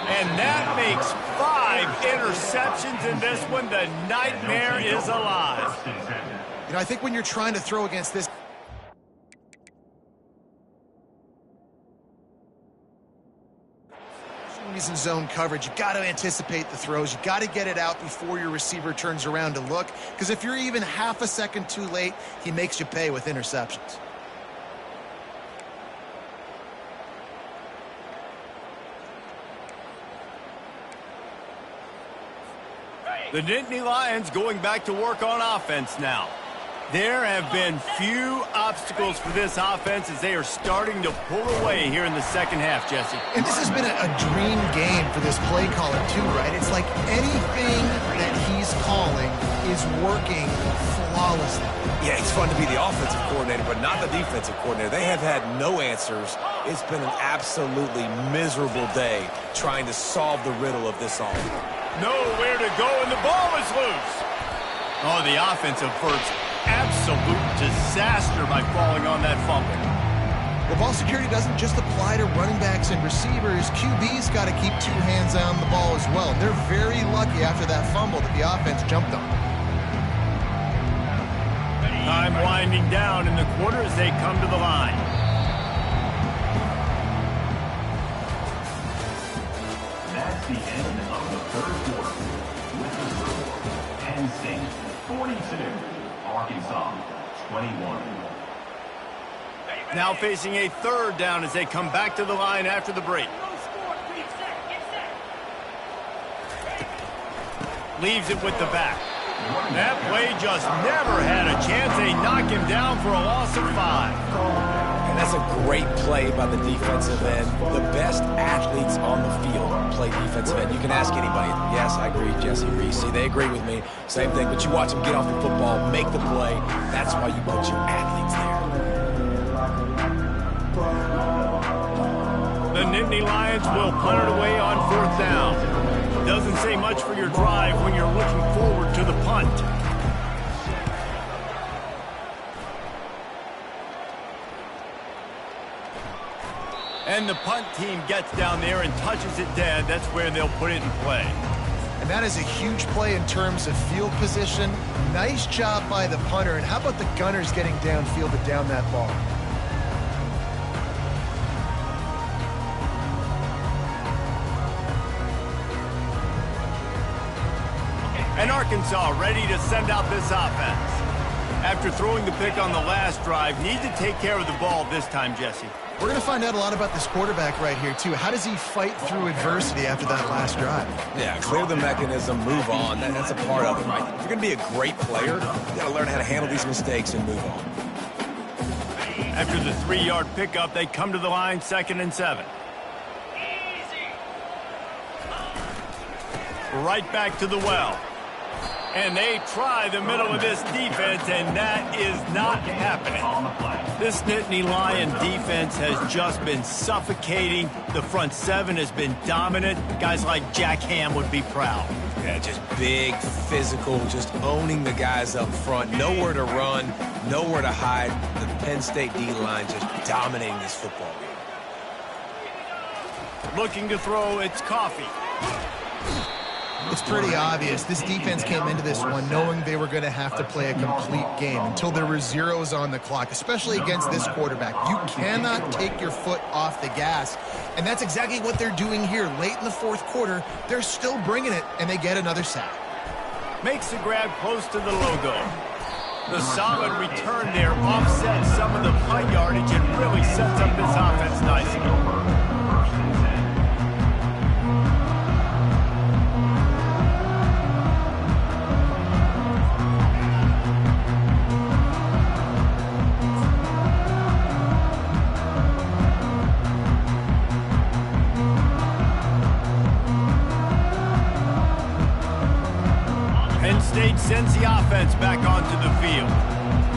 And that makes 5 interceptions in this one. The nightmare is alive. You know, I think when you're trying to throw against this, when he's in zone coverage, you got to anticipate the throws. You got to get it out before your receiver turns around to look, because if you're even half a second too late, he makes you pay with interceptions. The Nittany Lions going back to work on offense now. There have been few obstacles for this offense as they are starting to pull away here in the second half, Jesse. And this has been a dream game for this play caller too, right? It's like anything that he's calling is working flawlessly. Yeah, it's fun to be the offensive coordinator, but not the defensive coordinator. They have had no answers. It's been an absolutely miserable day trying to solve the riddle of this offense. Nowhere to go, and the ball is loose. Oh, the offense averts absolute disaster by falling on that fumble. Well, ball security doesn't just apply to running backs and receivers. QB's got to keep two hands on the ball as well. They're very lucky after that fumble that the offense jumped on. Time winding down in the quarter as they come to the line. That's the end of the third quarter. With the score, Penn State 42, Arkansas 21. Now facing a third down as they come back to the line after the break. Leaves it with the back. That play just never had a chance. They knock him down for a loss of 5. And that's a great play by the defensive end. The best athletes on the field play defensive end. You can ask anybody. Yes, I agree, Jesse Reese. They agree with me. Same thing. But you watch them get off the football, make the play. That's why you put your athletes there. The Nittany Lions will punt it away on 4th down. Doesn't say much for your drive when you're looking forward to the punt. And the punt team gets down there and touches it dead. That's where they'll put it in play. And that is a huge play in terms of field position. Nice job by the punter. And how about the gunners getting downfield to down that ball? And Arkansas ready to send out this offense. After throwing the pick on the last drive, need to take care of the ball this time, Jesse. We're going to find out a lot about this quarterback right here, too. How does he fight through adversity after that last drive? Yeah, clear the mechanism, move on. That's a part of it, right? If you're going to be a great player, you got to learn how to handle these mistakes and move on. After the 3-yard pickup, they come to the line, 2nd and 7. Right back to the well. And they try the middle of this defense, and that is not happening. This Nittany Lion defense has just been suffocating. The front 7 has been dominant. Guys like Jack Ham would be proud. Yeah, just big, physical, just owning the guys up front. Nowhere to run, nowhere to hide. The Penn State D-line just dominating this football game. Looking to throw, it's Coffee. It's pretty obvious. This defense came into this one knowing they were going to have to play a complete game until there were zeros on the clock, especially against this quarterback. You cannot take your foot off the gas, and that's exactly what they're doing here. Late in the 4th quarter, they're still bringing it, and they get another sack. Makes the grab close to the logo. The solid return there offsets some of the punt yardage and really sets up this offense nicely. State sends the offense back onto the field.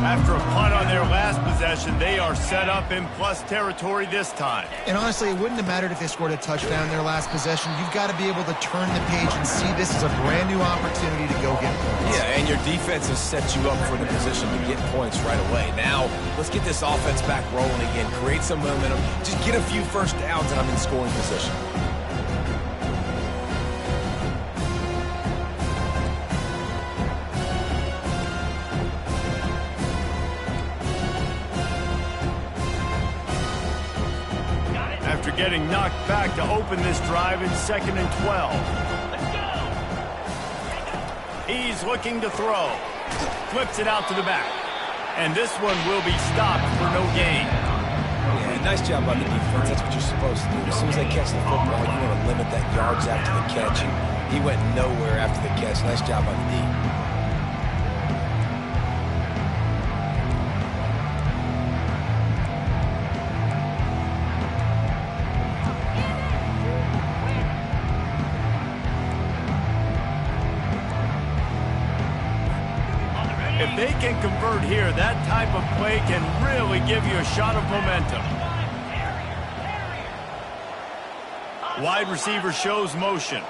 After a punt on their last possession, they are set up in plus territory this time. And honestly, it wouldn't have mattered if they scored a touchdown their last possession. You've got to be able to turn the page and see this as a brand new opportunity to go get points. Yeah, and your defense has set you up for the position to get points right away. Now, let's get this offense back rolling again. Create some momentum. Just get a few first downs and I'm in scoring position. After getting knocked back to open this drive in 2nd and 12. He's looking to throw. Flips it out to the back. And this one will be stopped for no gain. Yeah, nice job by the defense. That's what you're supposed to do. As soon as they catch the football, you want to limit that yards after the catch. And he went nowhere after the catch. Nice job by the D. If they can convert here, that type of play can really give you a shot of momentum. Wide receiver shows motion.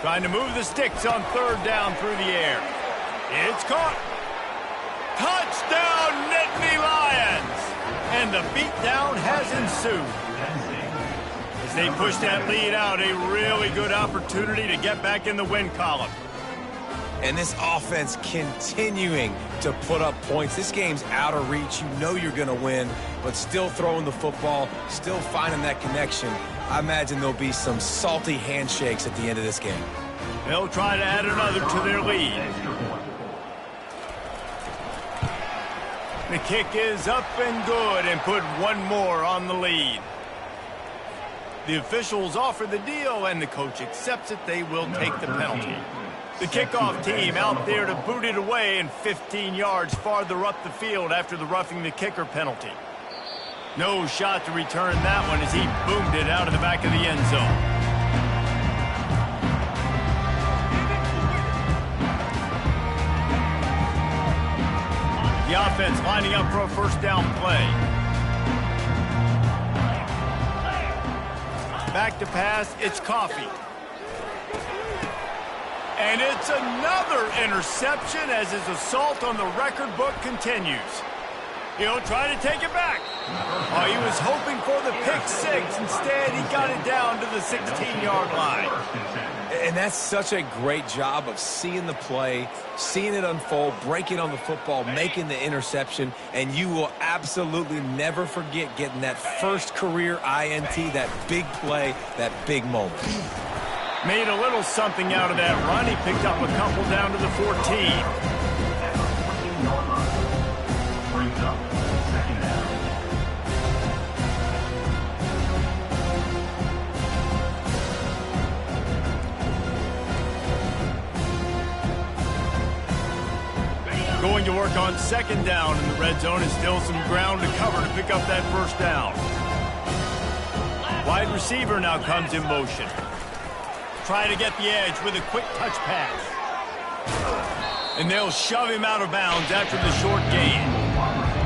Trying to move the sticks on 3rd down through the air. It's caught. Touchdown, Nittany Lions! And the beatdown has ensued. As they push that lead out, a really good opportunity to get back in the win column. And this offense continuing to put up points. This game's out of reach. You know you're going to win, but still throwing the football, still finding that connection. I imagine there'll be some salty handshakes at the end of this game. They'll try to add another to their lead. The kick is up and good and put one more on the lead. The officials offer the deal, and the coach accepts it. They will take the penalty. The kickoff team out there to boot it away and 15 yards farther up the field after the roughing the kicker penalty. No shot to return that one as he boomed it out of the back of the end zone. The offense lining up for a 1st down play. Back to pass, it's Coffee. And it's another interception as his assault on the record book continues. He'll try to take it back. Oh, he was hoping for the pick 6. Instead, he got it down to the 16-yard line. And that's such a great job of seeing the play, seeing it unfold, breaking on the football, making the interception, and you will absolutely never forget getting that first career INT, that big play, that big moment. Made a little something out of that run. He picked up a couple down to the 14. Brings up 2nd down. Going to work on 2nd down in the red zone, and still some ground to cover to pick up that 1st down. Wide receiver now comes in motion. Trying to get the edge with a quick touch pass. And they'll shove him out of bounds after the short gain.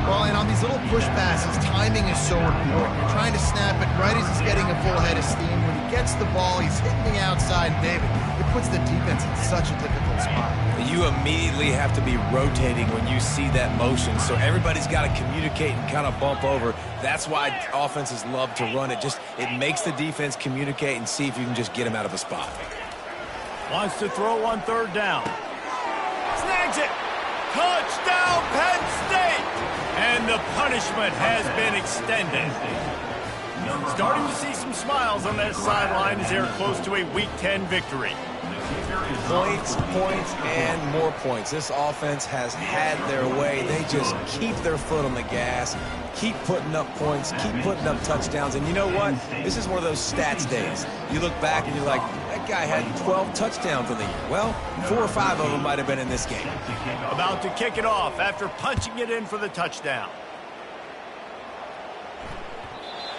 Well, and on these little push passes, timing is so important. You're trying to snap it right as he's getting a full head of steam. When he gets the ball, he's hitting the outside, David. It puts the defense in such a difficult spot. You immediately have to be rotating when you see that motion, so everybody's got to communicate and kind of bump over. That's why offenses love to run it. It makes the defense communicate and see if you can just get him out of a spot. Wants to throw on 3rd down. Snags it. Touchdown, Penn State! And the punishment has been extended. Starting to see some smiles on that sideline as they're close to a Week 10 victory. Points, points, and more points. This offense has had their way. They just keep their foot on the gas, keep putting up points, keep putting up touchdowns. And you know what? This is one of those stats days. You look back and you're like, that guy had 12 touchdowns in the year. Well, 4 or 5 of them might have been in this game. About to kick it off after punching it in for the touchdown.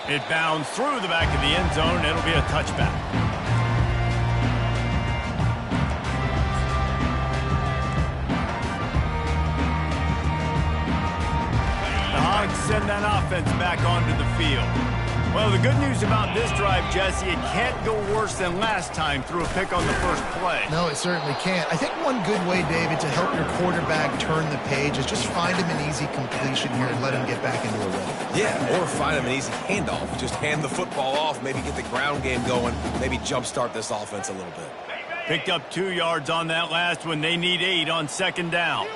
It bounds through the back of the end zone, and it'll be a touchback. The Hogs send that offense back onto the field. Well, the good news about this drive, Jesse, it can't go worse than last time through a pick on the first play. No, it certainly can't. I think one good way, David, to help your quarterback turn the page is just find him an easy completion here and let him get back into a rhythm. Yeah, or find him an easy handoff. Just hand the football off, maybe get the ground game going, maybe jumpstart this offense a little bit. Picked up 2 yards on that last one. They need 8 on 2nd down.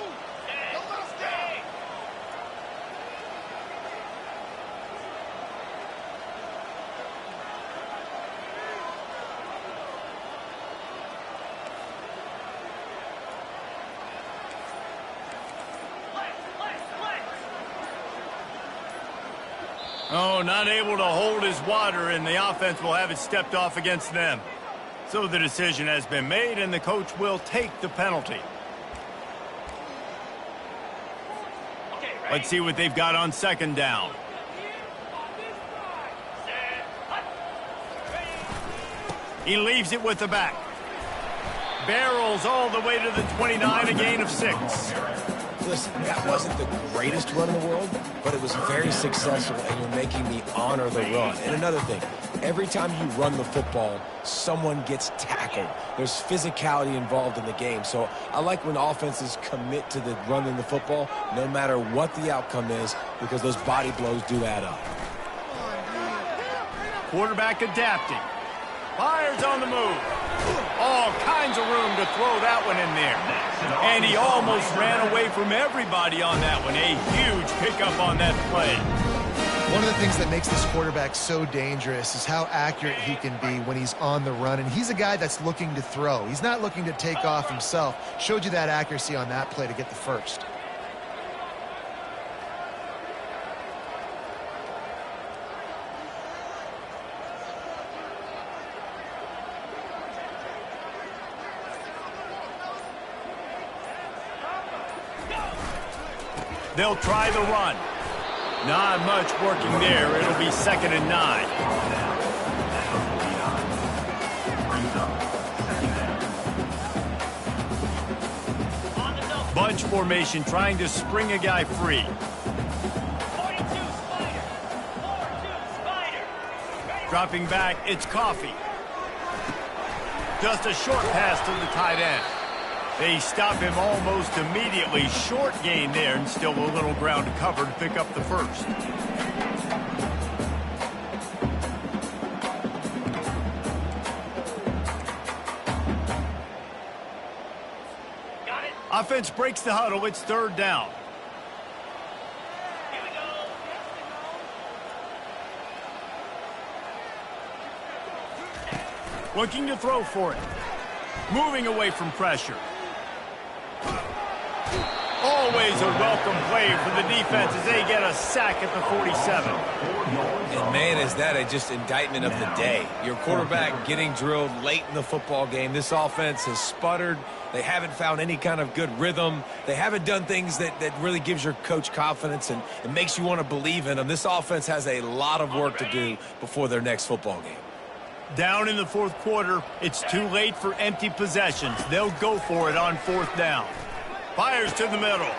Oh, not able to hold his water, and the offense will have it stepped off against them. So the decision has been made, and the coach will take the penalty. Let's see what they've got on second down. He leaves it with the back. Barrels all the way to the 29, a gain of 6. Listen, that wasn't the greatest run in the world, but it was very successful, and you're making me honor the run. And another thing, every time you run the football, someone gets tackled. There's physicality involved in the game. So I like when offenses commit to the running the football, no matter what the outcome is, because those body blows do add up. Quarterback adapting. Fires on the move. All kinds of room to throw that one in there. And he almost ran away from everybody on that one. A huge pickup on that play. One of the things that makes this quarterback so dangerous is how accurate he can be when he's on the run. And he's a guy that's looking to throw. He's not looking to take off himself. Showed you that accuracy on that play to get the first. They'll try the run. Not much working there. It'll be 2nd and 9. Bunch formation trying to spring a guy free. Dropping back, it's Coffee. Just a short pass to the tight end. They stop him almost immediately. Short gain there, and still a little ground to cover to pick up the first. Offense breaks the huddle. It's 3rd down. Here we go. Looking to throw for it. Moving away from pressure. Always a welcome play for the defense as they get a sack at the 47. And man, is that just indictment of the day. Your quarterback getting drilled late in the football game. This offense has sputtered. They haven't found any kind of good rhythm. They haven't done things that really gives your coach confidence and makes you want to believe in them. This offense has a lot of work to do before their next football game. Down in the 4th quarter, it's too late for empty possessions. They'll go for it on 4th down. Fires to the middle.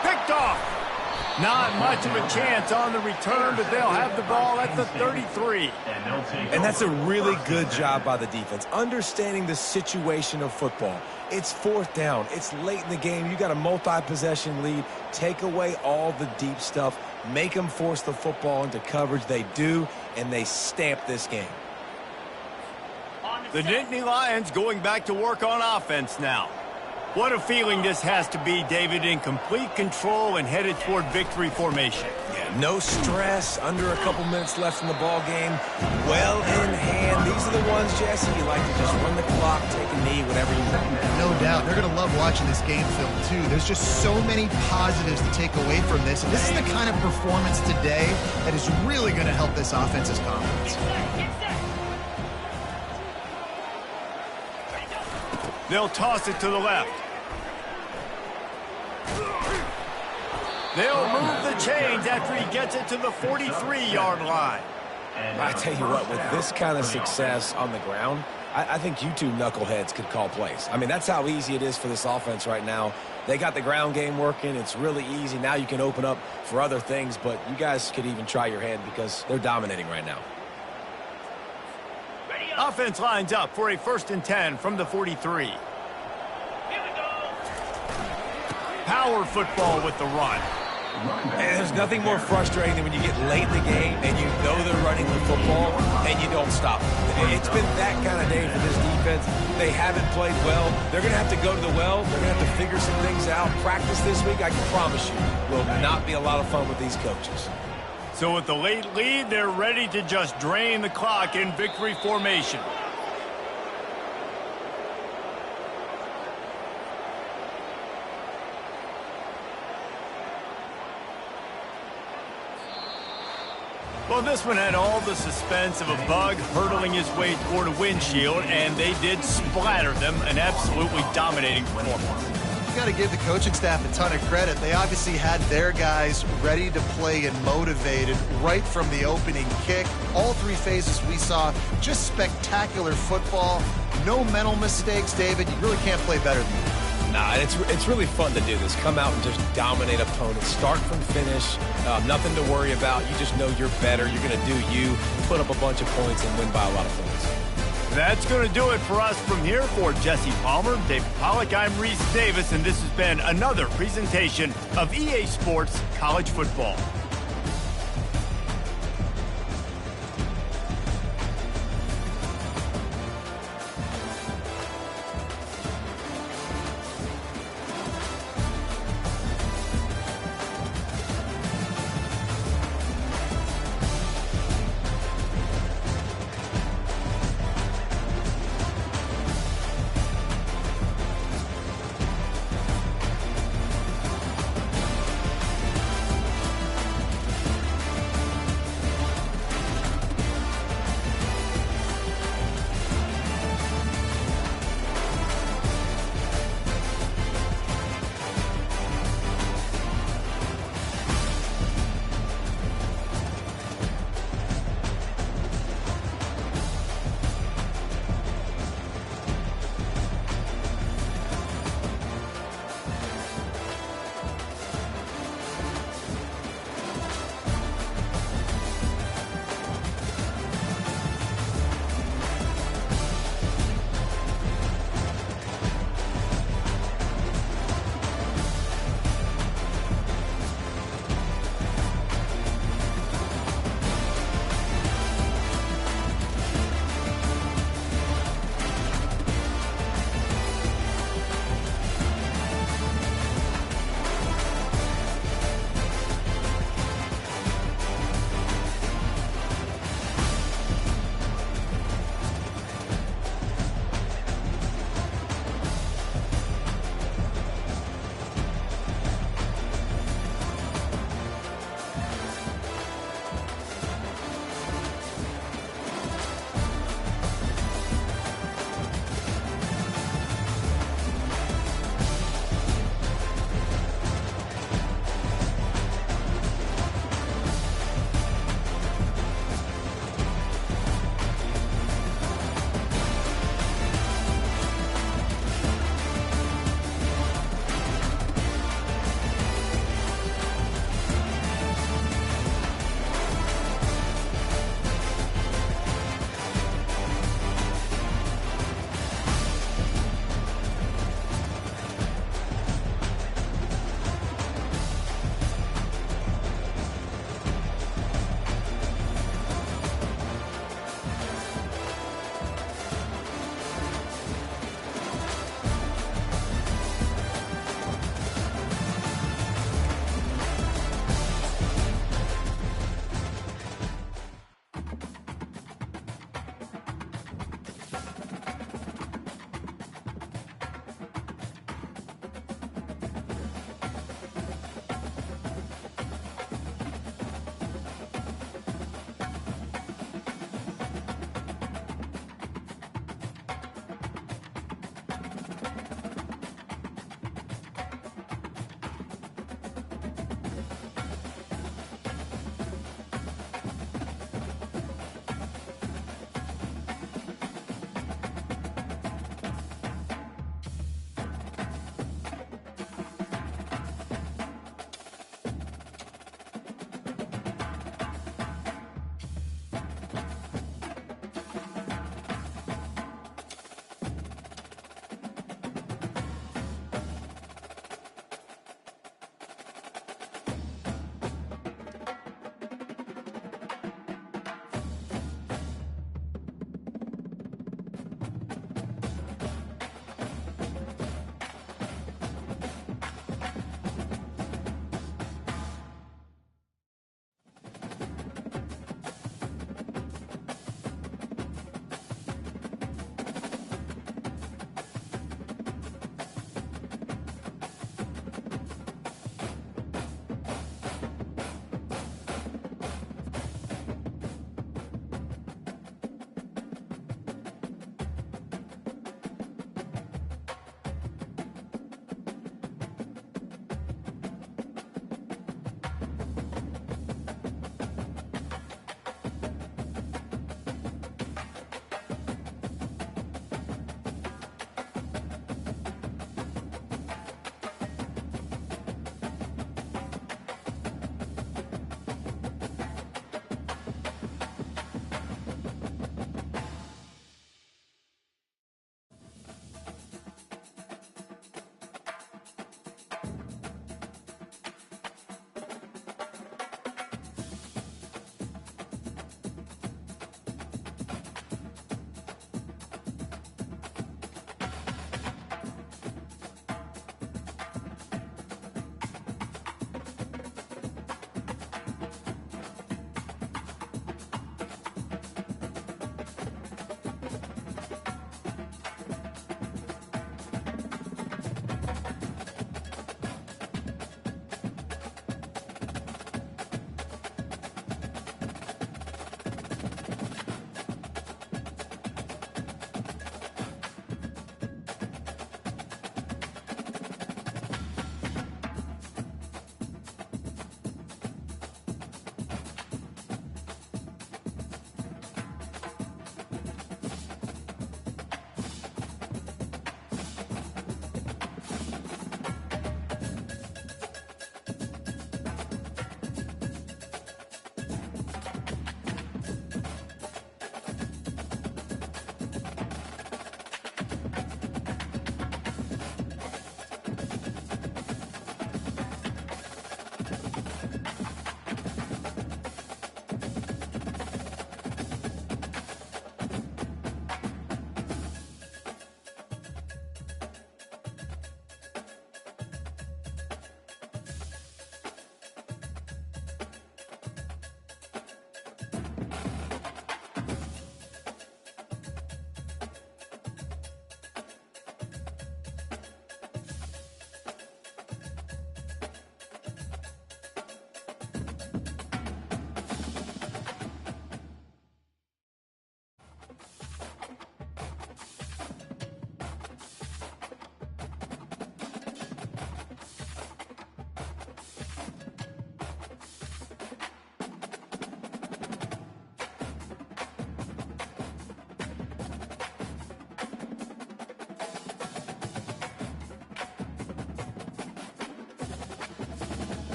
Picked off. Not much of a chance on the return, but they'll have the ball at the 33. And that's a really good job by the defense, understanding the situation of football. It's 4th down. It's late in the game. You got a multi-possession lead. Take away all the deep stuff. Make them force the football into coverage. They do, and they stamp this game. The Nittany Lions going back to work on offense now. What a feeling this has to be, David, in complete control and headed toward victory formation. Yeah, no stress, under a couple minutes left in the ball game. Well in hand. These are the ones, Jesse, you like to just run the clock, take a knee, whatever you want. No doubt. They're going to love watching this game film, too. There's just so many positives to take away from this. And this is the kind of performance today that is really going to help this offense's confidence. They'll toss it to the left. They'll move the chains after he gets it to the 43-yard line. I tell you what, with this kind of success on the ground, I think you two knuckleheads could call plays. I mean, that's how easy it is for this offense right now. They got the ground game working. It's really easy. Now you can open up for other things, but you guys could even try your hand because they're dominating right now. Offense lines up for a 1st and 10 from the 43. Here we go. Power football with the run. And there's nothing more frustrating than when you get late in the game and you know they're running the football and you don't stop. It's been that kind of day for this defense. They haven't played well. They're going to have to go to the well. They're going to have to figure some things out. Practice this week, I can promise you, will not be a lot of fun with these coaches. So with the late lead, they're ready to just drain the clock in victory formation. Well, this one had all the suspense of a bug hurtling his way toward a windshield, and they did splatter them, an absolutely dominating performance. You got to give the coaching staff a ton of credit. They obviously had their guys ready to play and motivated right from the opening kick. All three phases we saw, just spectacular football. No mental mistakes, David. You really can't play better than that. Nah, it's really fun to do this. Come out and just dominate opponents. Start from finish. Nothing to worry about. You just know you're better. You're going to do you, put up a bunch of points, and win by a lot of points. That's going to do it for us from here. For Jesse Palmer, David Pollack, I'm Reese Davis, and this has been another presentation of EA Sports College Football.